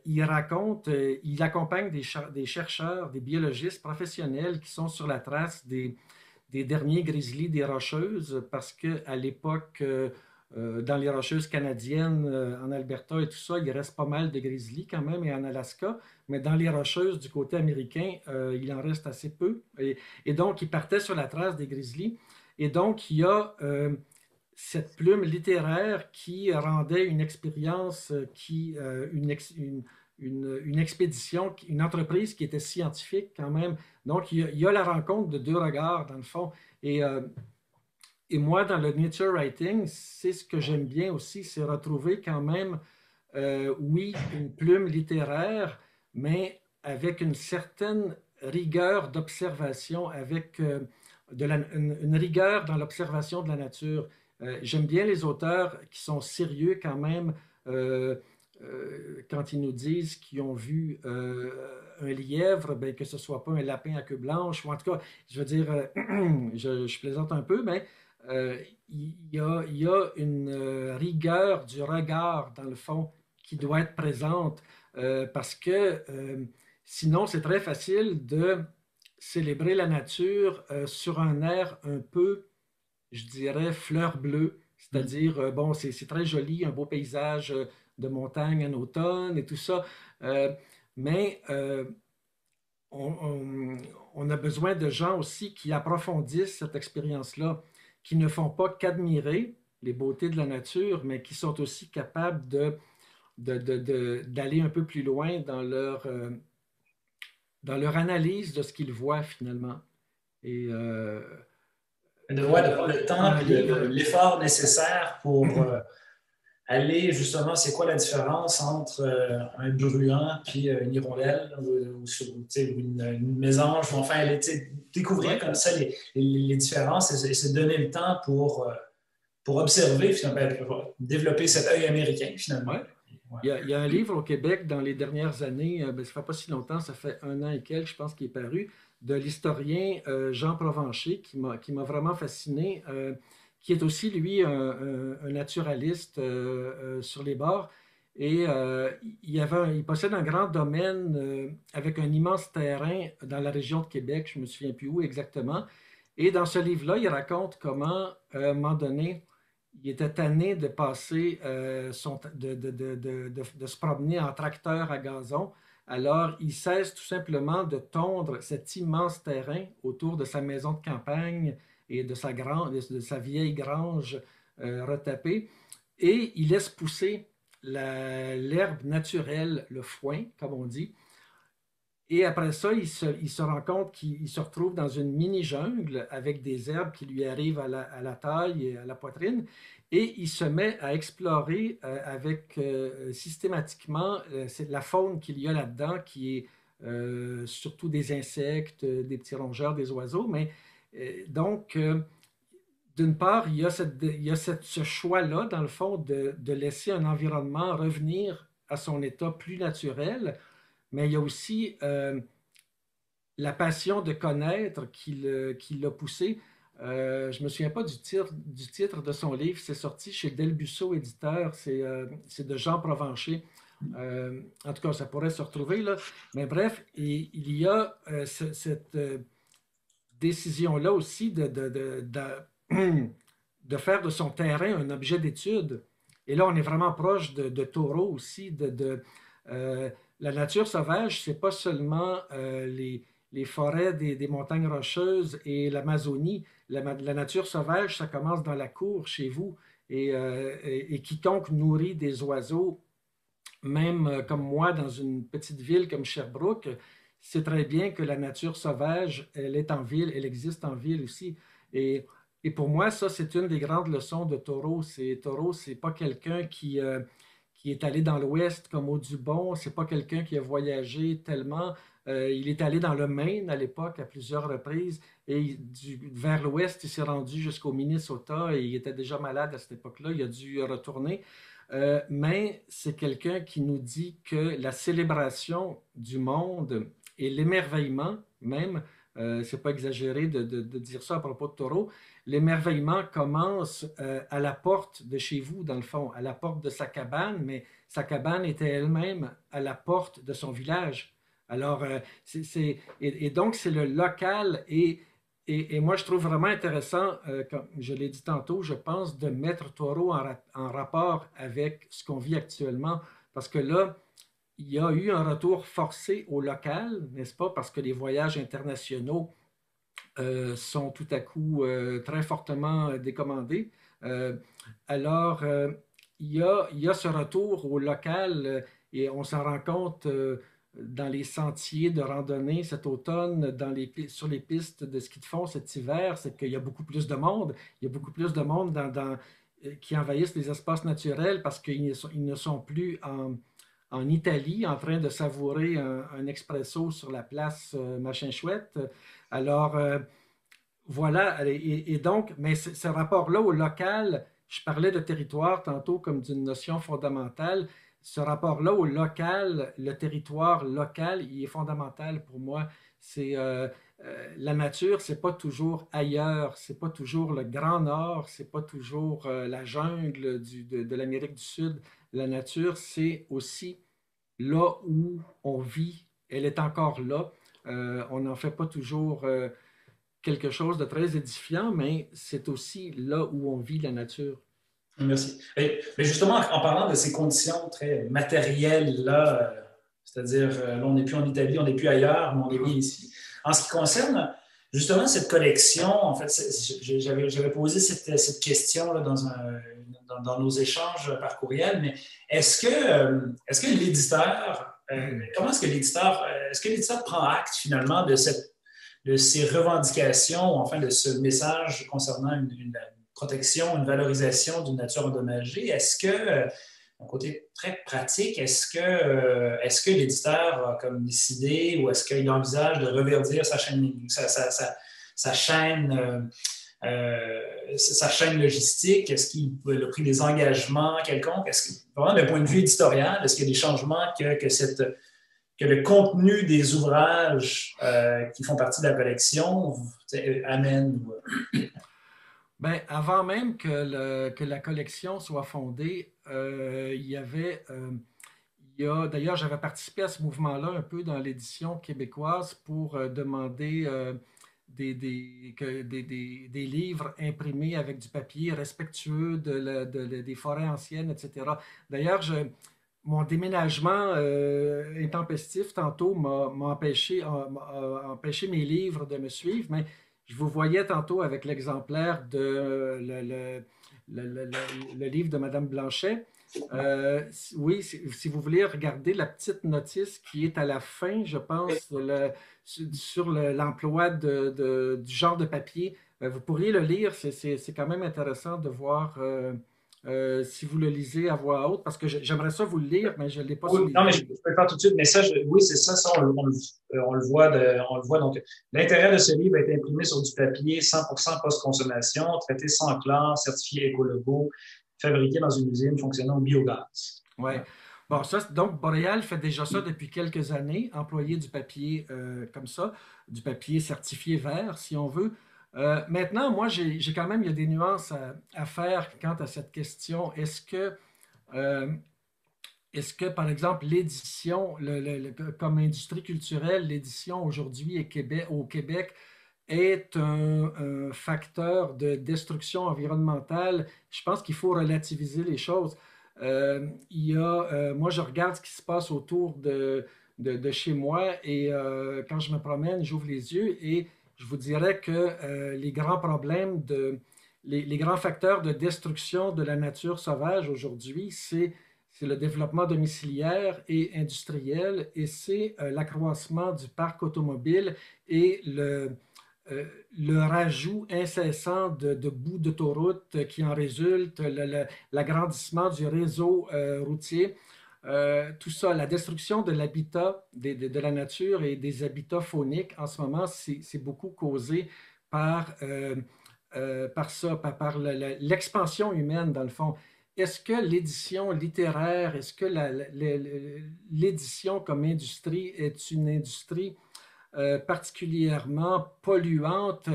il accompagne des chercheurs, des biologistes professionnels qui sont sur la trace des derniers grizzlies des Rocheuses parce qu'à l'époque, dans les Rocheuses canadiennes, en Alberta et tout ça, il reste pas mal de grizzlies quand même, et en Alaska. Mais dans les Rocheuses du côté américain, il en reste assez peu. Et donc, il partait sur la trace des grizzlies. Et donc, il y a cette plume littéraire qui rendait une expérience, une expédition, une entreprise qui était scientifique quand même. Donc, il y a la rencontre de deux regards, dans le fond. Et moi, dans le nature writing, c'est ce que j'aime bien aussi, c'est retrouver quand même, oui, une plume littéraire, mais avec une certaine rigueur d'observation, avec une rigueur dans l'observation de la nature. J'aime bien les auteurs qui sont sérieux quand même euh, quand ils nous disent qu'ils ont vu un lièvre, ben, que ce ne soit pas un lapin à queue blanche, ou en tout cas, je veux dire, je plaisante un peu, mais il y a une rigueur du regard, dans le fond, qui doit être présente, parce que sinon, c'est très facile de célébrer la nature sur un air un peu, je dirais, fleur bleue, c'est-à-dire, bon, c'est très joli, un beau paysage de montagne en automne et tout ça, euh, mais on, on a besoin de gens aussi qui approfondissent cette expérience-là, qui ne font pas qu'admirer les beautés de la nature, mais qui sont aussi capables d'aller un peu plus loin dans leur analyse de ce qu'ils voient finalement. Et De prendre le temps et l'effort nécessaire pour aller justement, c'est quoi la différence entre un bruant puis une hirondelle ou une mésange, ou enfin, aller découvrir comme ça les différences et se donner le temps pour observer, finalement, pour développer cet œil américain, finalement. ouais. Ouais. Il y a un livre au Québec dans les dernières années, ben, ça fait pas si longtemps, ça fait un an et quelques, je pense, qu'il est paru, de l'historien Jean Provencher, qui m'a vraiment fasciné, qui est aussi, lui, un naturaliste sur les bords. Et il possède un grand domaine avec un immense terrain dans la région de Québec, je ne me souviens plus où exactement. Et dans ce livre-là, il raconte comment, à un moment donné, il était tanné de passer, de se promener en tracteur à gazon. Alors, il cesse tout simplement de tondre cet immense terrain autour de sa maison de campagne et de sa vieille grange retapée. Et il laisse pousser l'herbe naturelle, le foin, comme on dit. Et après ça, il se rend compte qu'il se retrouve dans une mini-jungle avec des herbes qui lui arrivent à la taille et à la poitrine. Et il se met à explorer avec systématiquement la faune qu'il y a là-dedans, qui est surtout des insectes, des petits rongeurs, des oiseaux. Mais donc, d'une part, il y a ce choix-là, dans le fond, de laisser un environnement revenir à son état plus naturel, mais il y a aussi la passion de connaître qui l'a poussé. Je ne me souviens pas du titre de son livre, c'est sorti chez Delbusso éditeur, c'est de Jean Provencher. En tout cas, ça pourrait se retrouver là. Mais bref, il y a cette décision-là aussi de faire de son terrain un objet d'étude. Et là, on est vraiment proche de Thoreau aussi, la nature sauvage, c'est pas seulement les forêts des montagnes rocheuses et l'Amazonie. La nature sauvage, ça commence dans la cour chez vous. Et quiconque nourrit des oiseaux, même comme moi, dans une petite ville comme Sherbrooke, sait très bien que la nature sauvage, elle est en ville, elle existe en ville aussi. Et, et pour moi, ça, c'est une des grandes leçons de Thoreau. Thoreau, c'est pas quelqu'un qui est allé dans l'Ouest comme Audubon. C'est pas quelqu'un qui a voyagé tellement. Il est allé dans le Maine à l'époque à plusieurs reprises et vers l'Ouest, il s'est rendu jusqu'au Minnesota et il était déjà malade à cette époque-là. Il a dû retourner. Mais c'est quelqu'un qui nous dit que la célébration du monde et l'émerveillement, même, c'est pas exagéré de dire ça à propos de Thoreau, l'émerveillement commence à la porte de chez vous, dans le fond, à la porte de sa cabane, mais sa cabane était elle-même à la porte de son village. Alors, et donc, c'est le local et et moi, je trouve vraiment intéressant, comme je l'ai dit tantôt, je pense, de mettre Toro en rapport avec ce qu'on vit actuellement. Parce que là, il y a eu un retour forcé au local, n'est-ce pas? Parce que les voyages internationaux sont tout à coup très fortement décommandés. Euh, alors, il y a ce retour au local et on s'en rend compte dans les sentiers de randonnée cet automne, sur les pistes de ski de fond cet hiver, c'est qu'il y a beaucoup plus de monde. Il y a beaucoup plus de monde qui envahissent les espaces naturels parce ils ne sont plus en Italie en train de savourer un expresso sur la place machin chouette. Alors, voilà, et donc, mais ce rapport-là au local, je parlais de territoire tantôt comme d'une notion fondamentale. Ce rapport-là au local, le territoire local, il est fondamental pour moi. C'est la nature, c'est pas toujours ailleurs, c'est pas toujours le Grand Nord, c'est pas toujours la jungle de l'Amérique du Sud. La nature, c'est aussi là où on vit. Elle est encore là. On n'en fait pas toujours quelque chose de très édifiant, mais c'est aussi là où on vit la nature. Merci. Mais justement, en parlant de ces conditions très matérielles-là, c'est-à-dire, là, on n'est plus en Italie, on n'est plus ailleurs, mais on est bien ici. En ce qui concerne justement cette collection, en fait, j'avais posé cette question là, dans nos échanges par courriel, mais est-ce que l'éditeur, comment est-ce que l'éditeur prend acte finalement de ces revendications, ou enfin de ce message concernant une protection, une valorisation d'une nature endommagée? Est-ce que, d'un côté très pratique, est-ce que l'éditeur a comme décidé ou est-ce qu'il envisage de reverdir sa chaîne, sa chaîne logistique? Est-ce qu'il a pris des engagements quelconques? Est-ce que, vraiment, d'un point de vue éditorial, est-ce qu'il y a des changements que le contenu des ouvrages qui font partie de la collection amène? Ben, avant même que la collection soit fondée, il y avait, d'ailleurs, j'avais participé à ce mouvement-là un peu dans l'édition québécoise pour demander des livres imprimés avec du papier respectueux des forêts anciennes, etc. D'ailleurs, mon déménagement intempestif tantôt m'a empêché mes livres de me suivre, mais je vous voyais tantôt avec l'exemplaire de le livre de Madame Blanchet. Oui, si vous voulez regarder la petite notice qui est à la fin, je pense, sur l'emploi du genre de papier, vous pourriez le lire. C'est quand même intéressant de voir si vous le lisez à voix haute, parce que j'aimerais ça vous le lire, mais je ne l'ai pas Oui, sous les non, mais yeux. je peux le faire tout de suite. Mais ça, oui, c'est ça, on le voit. On le voit. Donc, l'intérêt de ce livre est imprimé sur du papier 100% post-consommation, traité sans clair, certifié écologo, fabriqué dans une usine fonctionnant au biogaz. Oui. Bon, ça, donc, Boréal fait déjà ça depuis quelques années, employer du papier comme ça, du papier certifié vert, si on veut. Maintenant, moi, j'ai quand même, il y a des nuances à faire quant à cette question. Euh, Est-ce que, par exemple, l'édition, comme industrie culturelle, l'édition aujourd'hui au Québec est un facteur de destruction environnementale? Je pense qu'il faut relativiser les choses. Moi, je regarde ce qui se passe autour de chez moi et quand je me promène, j'ouvre les yeux et je vous dirais que les grands problèmes les grands facteurs de destruction de la nature sauvage aujourd'hui, c'est le développement domiciliaire et industriel et c'est l'accroissement du parc automobile et le rajout incessant de bouts d'autoroute qui en résulte, l'agrandissement du réseau routier, tout ça, la destruction de l'habitat, de la nature et des habitats fauniques en ce moment, c'est beaucoup causé par ça, par l'expansion humaine dans le fond. Est-ce que l'édition littéraire, est-ce que l'édition comme industrie est une industrie particulièrement polluante?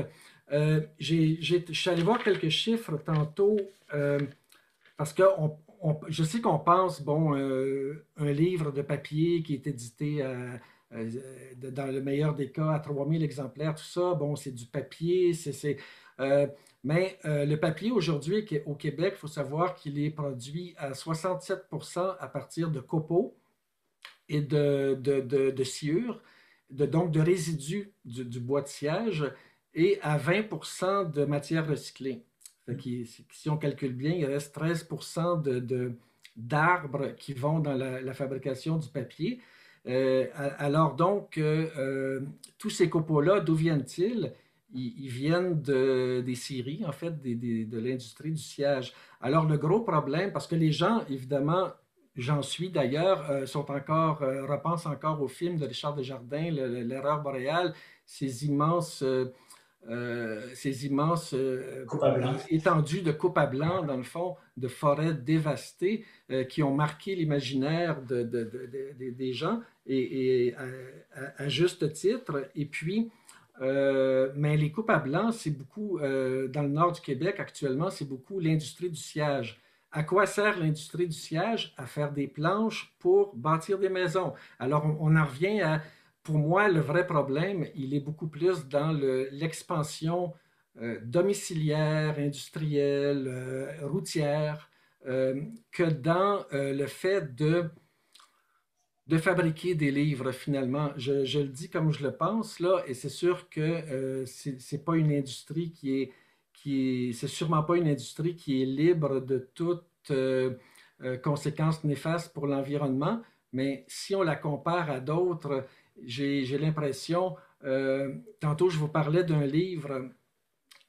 Je suis allé voir quelques chiffres tantôt parce que je sais qu'on pense, bon, un livre de papier qui est édité dans le meilleur des cas, à 3000 exemplaires, tout ça. Bon, c'est du papier, mais le papier aujourd'hui au Québec, il faut savoir qu'il est produit à 67% à partir de copeaux et de sciure, donc de résidus du bois de sciage, et à 20% de matière recyclée. Si on calcule bien, il reste 13% d'arbres qui vont dans la fabrication du papier. Alors donc, tous ces copeaux-là, d'où viennent-ils? Ils viennent des scieries, en fait, de l'industrie du sciage. Alors, le gros problème, parce que les gens, évidemment, j'en suis d'ailleurs, repensent encore au film de Richard Desjardins, L'Erreur boréale, ces immenses Coupe à blanc. étendues de coupe à blanc, dans le fond, de forêts dévastées qui ont marqué l'imaginaire des gens et à juste titre. Et puis, mais les coupes à blanc, c'est beaucoup, dans le nord du Québec actuellement, c'est beaucoup l'industrie du sciage. À quoi sert l'industrie du sciage? À faire des planches pour bâtir des maisons. Alors, on en revient à, pour moi, le vrai problème, il est beaucoup plus dans l'expansion domiciliaire, industrielle, routière, que dans le fait de fabriquer des livres finalement. Je le dis comme je le pense, là, et c'est sûr que c'est pas une industrie c'est sûrement pas une industrie qui est libre de toute conséquences néfastes pour l'environnement, mais si on la compare à d'autres, j'ai l'impression, tantôt je vous parlais d'un livre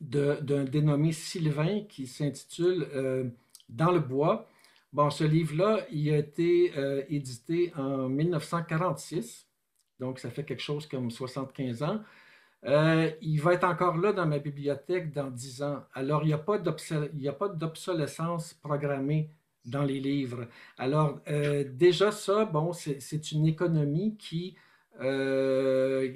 d'un dénommé Sylvain qui s'intitule Dans le bois. Bon, ce livre-là, il a été édité en 1946, donc ça fait quelque chose comme 75 ans. Il va être encore là dans ma bibliothèque dans 10 ans. Alors, il n'y a pas d'obsolescence programmée dans les livres. Alors, déjà ça, bon, c'est une économie qui... euh,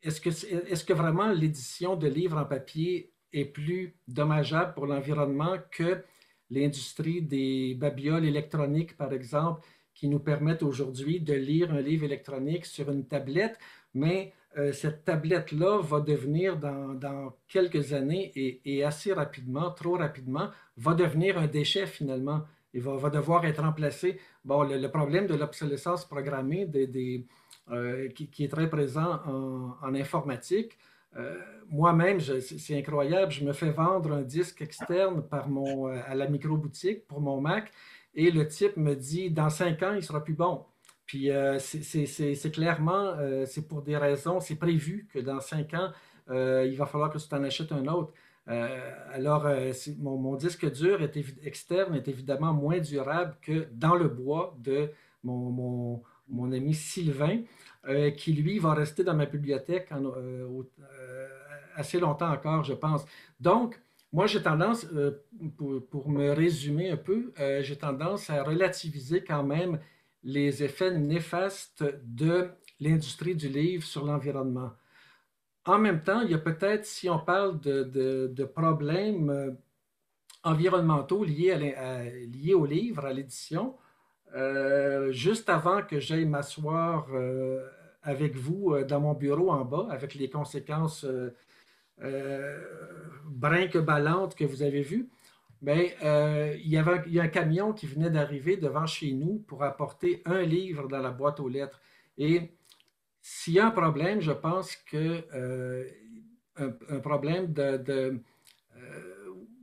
est-ce que vraiment l'édition de livres en papier est plus dommageable pour l'environnement que l'industrie des babioles électroniques, par exemple, qui nous permettent aujourd'hui de lire un livre électronique sur une tablette, mais cette tablette-là va devenir dans quelques années et assez rapidement, trop rapidement, va devenir un déchet finalement. Il va devoir être remplacé. Bon, le problème de l'obsolescence programmée qui est très présent en informatique. Moi-même, c'est incroyable, je me fais vendre un disque externe à la micro-boutique pour mon Mac et le type me dit, dans 5 ans, il sera plus bon. Puis c'est clairement, c'est pour des raisons, c'est prévu que dans 5 ans, il va falloir que tu t'en achètes un autre. Alors, mon disque dur externe est évidemment moins durable que dans le bois de mon ami Sylvain, qui lui va rester dans ma bibliothèque assez longtemps encore, je pense. Donc, moi, j'ai tendance, pour me résumer un peu, j'ai tendance à relativiser quand même les effets néfastes de l'industrie du livre sur l'environnement. En même temps, il y a peut-être, si on parle de problèmes environnementaux liés au livre, à l'édition, juste avant que j'aille m'asseoir avec vous dans mon bureau en bas, avec les conséquences brinque-ballantes que vous avez vues, ben, il y a un camion qui venait d'arriver devant chez nous pour apporter un livre dans la boîte aux lettres. Et s'il y a un problème, je pense que un problème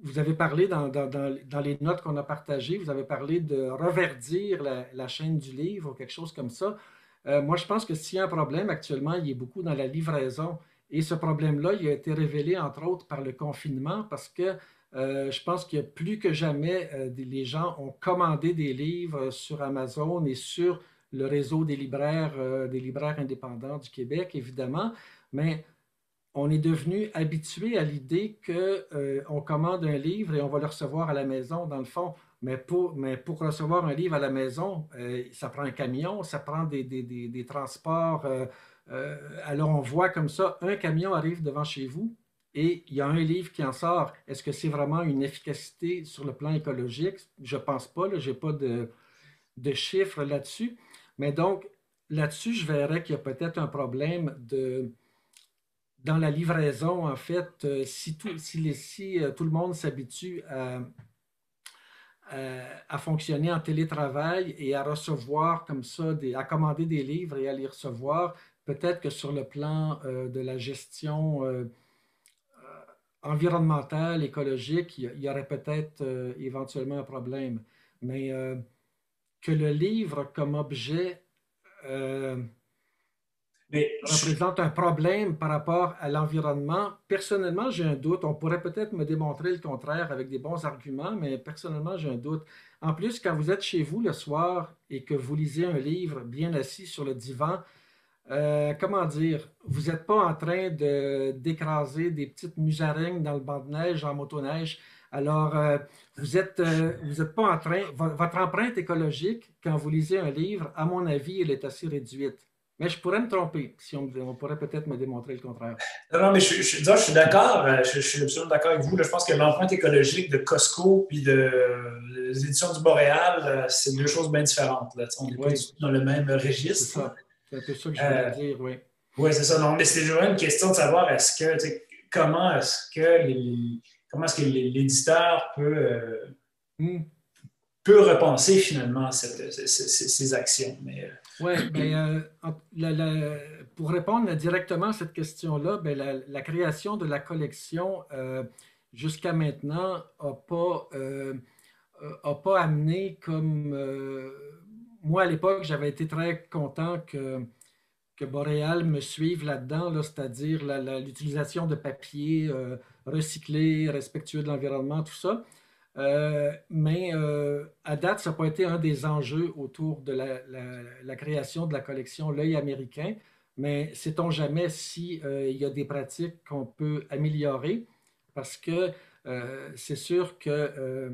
vous avez parlé dans les notes qu'on a partagées, vous avez parlé de reverdir la chaîne du livre ou quelque chose comme ça. Moi, je pense que s'il y a un problème actuellement, il est beaucoup dans la livraison. Et ce problème-là, il a été révélé entre autres par le confinement parce que je pense qu'il y a plus que jamais, les gens ont commandé des livres sur Amazon et sur le réseau des libraires indépendants du Québec, évidemment, mais on est devenu habitué à l'idée qu'on commande un livre et on va le recevoir à la maison, dans le fond. Mais pour recevoir un livre à la maison, ça prend un camion, ça prend des transports. Alors on voit comme ça, un camion arrive devant chez vous et il y a un livre qui en sort. Est-ce que c'est vraiment une efficacité sur le plan écologique? Je ne pense pas, je n'ai pas de chiffres là-dessus. Mais donc, là-dessus, je verrais qu'il y a peut-être un problème dans la livraison, en fait, si tout le monde s'habitue à fonctionner en télétravail et à recevoir comme ça, à commander des livres et à les recevoir, peut-être que sur le plan de la gestion environnementale, écologique, il y aurait peut-être éventuellement un problème. Mais que le livre comme objet Mais représente un problème par rapport à l'environnement. Personnellement, j'ai un doute. On pourrait peut-être me démontrer le contraire avec des bons arguments, mais personnellement, j'ai un doute. En plus, quand vous êtes chez vous le soir et que vous lisez un livre bien assis sur le divan, comment dire, vous n'êtes pas en train d'écraser des petites musaraignes dans le banc de neige en motoneige. Alors, vous êtes pas en train, votre empreinte écologique, quand vous lisez un livre, à mon avis, elle est assez réduite. Mais je pourrais me tromper, si on pourrait peut-être me démontrer le contraire. non, non, mais disons, je suis d'accord, je suis absolument d'accord avec vous. Là, je pense que l'empreinte écologique de Costco puis les éditions du Boréal, c'est deux choses bien différentes. Là. On n'est pas du Oui, tout dans le même c'est registre. ça. C'est un peu ça que je voulais Euh, dire, oui. oui, c'est ça. Non, mais c'est vraiment une question de savoir comment comment est-ce que l'éditeur Hmm. peut repenser finalement ces actions. Oui, ben, pour répondre directement à cette question-là, ben, la création de la collection jusqu'à maintenant a pas amené comme... moi, à l'époque, j'avais été très content que Boréal me suive là-dedans, là, c'est-à-dire l'utilisation de papier recyclé, respectueux de l'environnement, tout ça. Mais à date, ça n'a pas été un des enjeux autour de la création de la collection L'œil américain. Mais sait-on jamais si, il y a des pratiques qu'on peut améliorer? Parce que c'est sûr que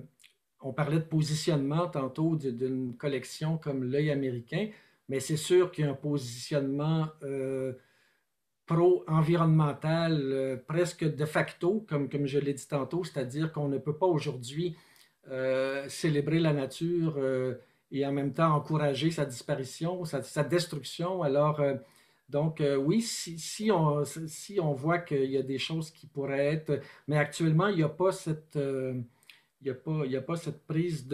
on parlait de positionnement tantôt d'une collection comme L'œil américain, mais c'est sûr qu'il y a un positionnement pro-environnemental presque de facto, comme je l'ai dit tantôt, c'est-à-dire qu'on ne peut pas aujourd'hui célébrer la nature et en même temps encourager sa disparition, sa destruction. Alors, donc, oui, si on voit qu'il y a des choses qui pourraient être, mais actuellement, il n'y a pas il y a pas cette prise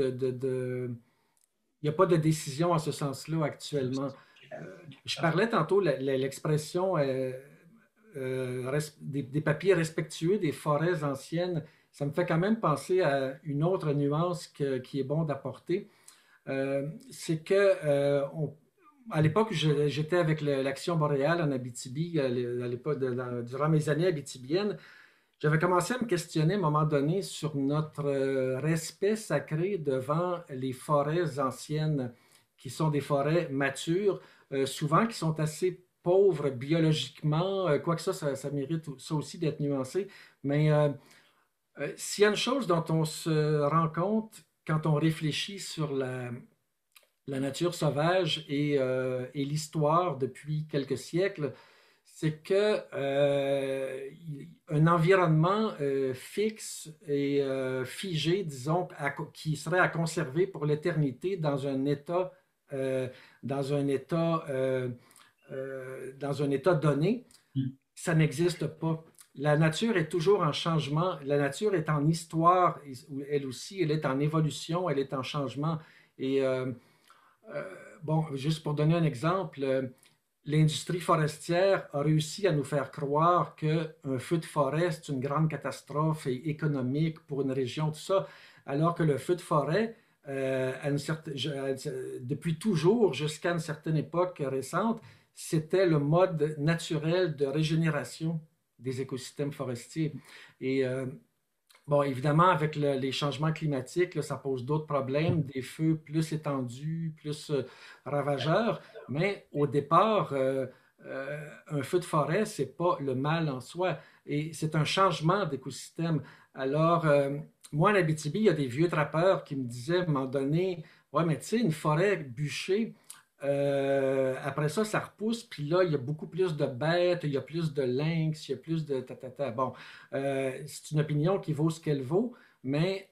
il n'y a pas de décision en ce sens-là actuellement. Je parlais tantôt l'expression des papiers respectueux des forêts anciennes. Ça me fait quand même penser à une autre nuance qui est bon d'apporter. C'est que à l'époque, j'étais avec l'Action boréale en Abitibi, à l'époque, durant mes années abitibiennes, j'avais commencé à me questionner à un moment donné sur notre respect sacré devant les forêts anciennes, qui sont des forêts matures, souvent qui sont assez pauvres biologiquement, quoique ça mérite ça aussi d'être nuancé. Mais s'il y a une chose dont on se rend compte quand on réfléchit sur la nature sauvage et l'histoire depuis quelques siècles, c'est que un environnement fixe et figé, disons, qui serait à conserver pour l'éternité euh, dans un état, dans un état donné, ça n'existe pas. La nature est toujours en changement. La nature est en histoire, elle aussi, elle est en évolution, elle est en changement. Et euh, bon, juste pour donner un exemple, l'industrie forestière a réussi à nous faire croire qu'un feu de forêt, c'est une grande catastrophe économique pour une région, tout ça, alors que le feu de forêt, depuis toujours jusqu'à une certaine époque récente, c'était le mode naturel de régénération des écosystèmes forestiers. Et bon, évidemment, avec les changements climatiques, là, ça pose d'autres problèmes, des feux plus étendus, plus ravageurs, mais au départ, un feu de forêt, c'est pas le mal en soi, et c'est un changement d'écosystème. Alors, moi, en Abitibi, il y a des vieux trappeurs qui me disaient à un moment donné, ouais, mais tu sais, une forêt bûchée, après ça, ça repousse, puis là, il y a beaucoup plus de bêtes, il y a plus de lynx, il y a plus de ta. Bon, c'est une opinion qui vaut ce qu'elle vaut, mais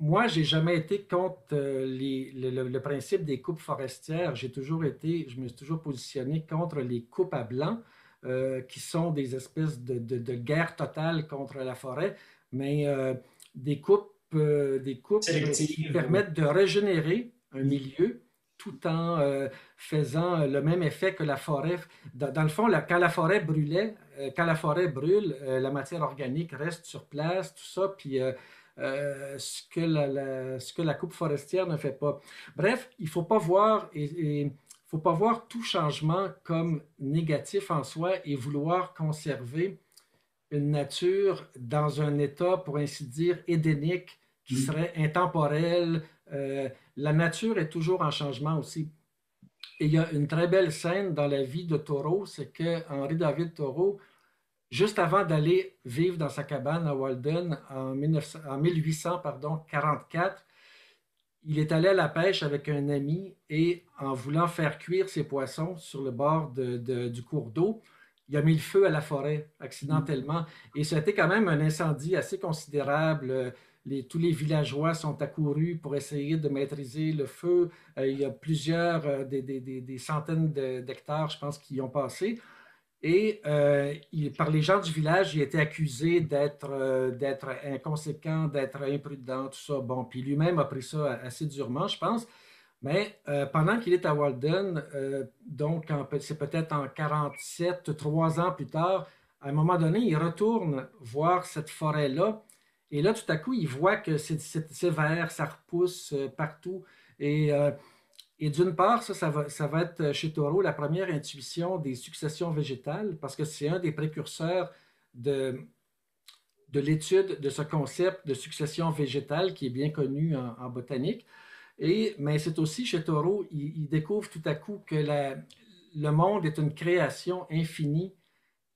moi, j'ai jamais été contre le principe des coupes forestières. Je me suis toujours positionné contre les coupes à blanc, qui sont des espèces de guerre totale contre la forêt, mais des coupes qui Sélective. permettent de régénérer un milieu tout en faisant le même effet que la forêt. Dans le fond, quand la forêt brûlait, quand la forêt brûle, la matière organique reste sur place, tout ça, puis ce que la coupe forestière ne fait pas. Bref, il ne faut pas voir faut pas voir tout changement comme négatif en soi et vouloir conserver une nature dans un état, pour ainsi dire, édénique, qui serait intemporel. La nature est toujours en changement aussi. Et il y a une très belle scène dans la vie de Thoreau, c'est que Henri David Thoreau, juste avant d'aller vivre dans sa cabane à Walden en 1844, il est allé à la pêche avec un ami et en voulant faire cuire ses poissons sur le bord du cours d'eau, il a mis le feu à la forêt accidentellement. Et ça a été quand même un incendie assez considérable. Tous les villageois sont accourus pour essayer de maîtriser le feu. Il y a plusieurs, des centaines d'hectares, je pense, qui y ont passé. Et par les gens du village, il a été accusé d'être inconséquent, d'être imprudent, tout ça. Bon, puis lui-même a pris ça assez durement, je pense. Mais pendant qu'il est à Walden, donc c'est peut-être en 47, 3 ans plus tard, à un moment donné, il retourne voir cette forêt-là. Et là, tout à coup, il voit que c'est vert, ça repousse partout. Et et d'une part, ça va être chez Thoreau la première intuition des successions végétales, parce que c'est un des précurseurs de, de l'étude de ce concept de succession végétale qui est bien connu en botanique. Mais c'est aussi chez Thoreau, il découvre tout à coup que le monde est une création infinie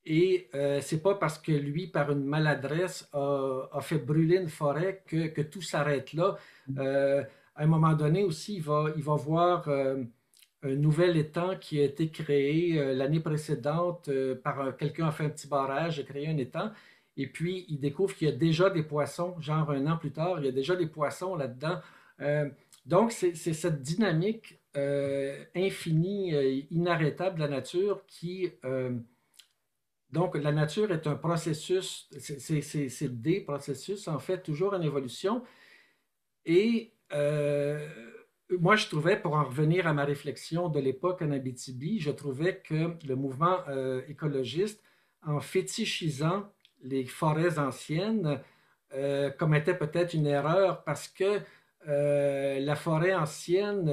et c'est pas parce que lui, par une maladresse, a fait brûler une forêt que tout s'arrête là. À un moment donné aussi, il va voir un nouvel étang qui a été créé l'année précédente par quelqu'un a fait un petit barrage, a créé un étang. Et puis, il découvre qu'il y a déjà des poissons, genre 1 an plus tard, il y a déjà des poissons là-dedans. Euh, donc, c'est cette dynamique infinie, inarrêtable de la nature qui, donc, la nature est un processus, c'est des processus, en fait, toujours en évolution. Et moi, je trouvais, pour en revenir à ma réflexion de l'époque en Abitibi, je trouvais que le mouvement écologiste, en fétichisant les forêts anciennes, commettait peut-être une erreur parce que la forêt ancienne,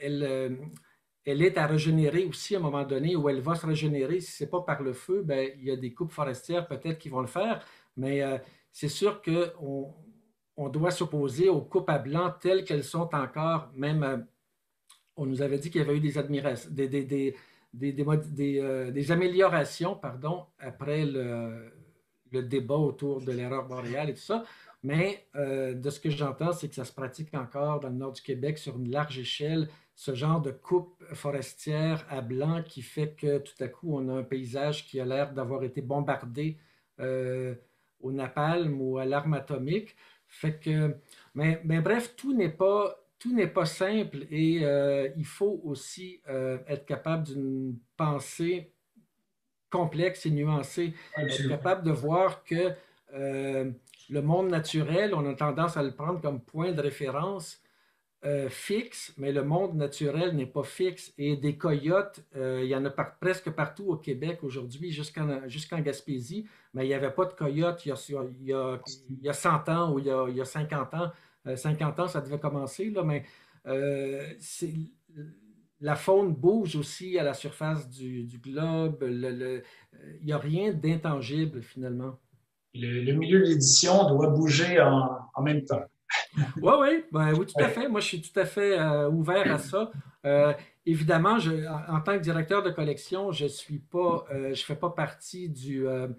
elle, elle est à régénérer aussi à un moment donné, où elle va se régénérer. Si ce n'est pas par le feu, ben, il y a des coupes forestières peut-être qui vont le faire, mais c'est sûr qu'on doit s'opposer aux coupes à blanc telles qu'elles sont encore, même on nous avait dit qu'il y avait eu des admirations, des améliorations, pardon, après le débat autour de l'erreur boréale et tout ça. Mais de ce que j'entends, c'est que ça se pratique encore dans le nord du Québec sur une large échelle, ce genre de coupe forestière à blanc qui fait que tout à coup, on a un paysage qui a l'air d'avoir été bombardé euh, au napalm ou à l'arme atomique. Fait que, mais bref, tout n'est pas simple et il faut aussi être capable d'une pensée complexe et nuancée, être Absolument. capable de voir que euh, le monde naturel, on a tendance à le prendre comme point de référence fixe, mais le monde naturel n'est pas fixe. Et des coyotes, il y en a presque partout au Québec aujourd'hui, jusqu'en Gaspésie, mais il n'y avait pas de coyotes il y a 100 ans ou il y a 50 ans. 50 ans, ça devait commencer, là, mais c'est la faune bouge aussi à la surface du globe. Il n'y a rien d'intangible finalement. Le milieu de l'édition doit bouger en même temps. Oui, oui, ben, oui, tout à Ouais. fait. Moi, je suis tout à fait ouvert à ça. Évidemment, en tant que directeur de collection, je fais pas partie de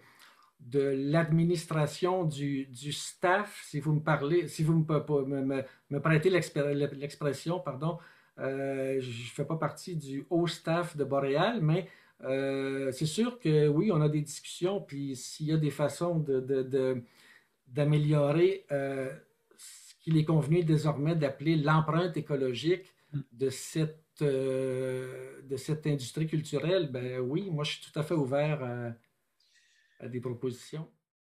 l'administration du staff, si vous me parlez, si vous me prêtez l'expression, pardon. Je ne fais pas partie du haut staff de Boréal, mais c'est sûr que oui, on a des discussions, puis s'il y a des façons d'améliorer qu'il est convenu désormais d'appeler l'empreinte écologique de cette industrie culturelle, ben oui, moi je suis tout à fait ouvert à des propositions.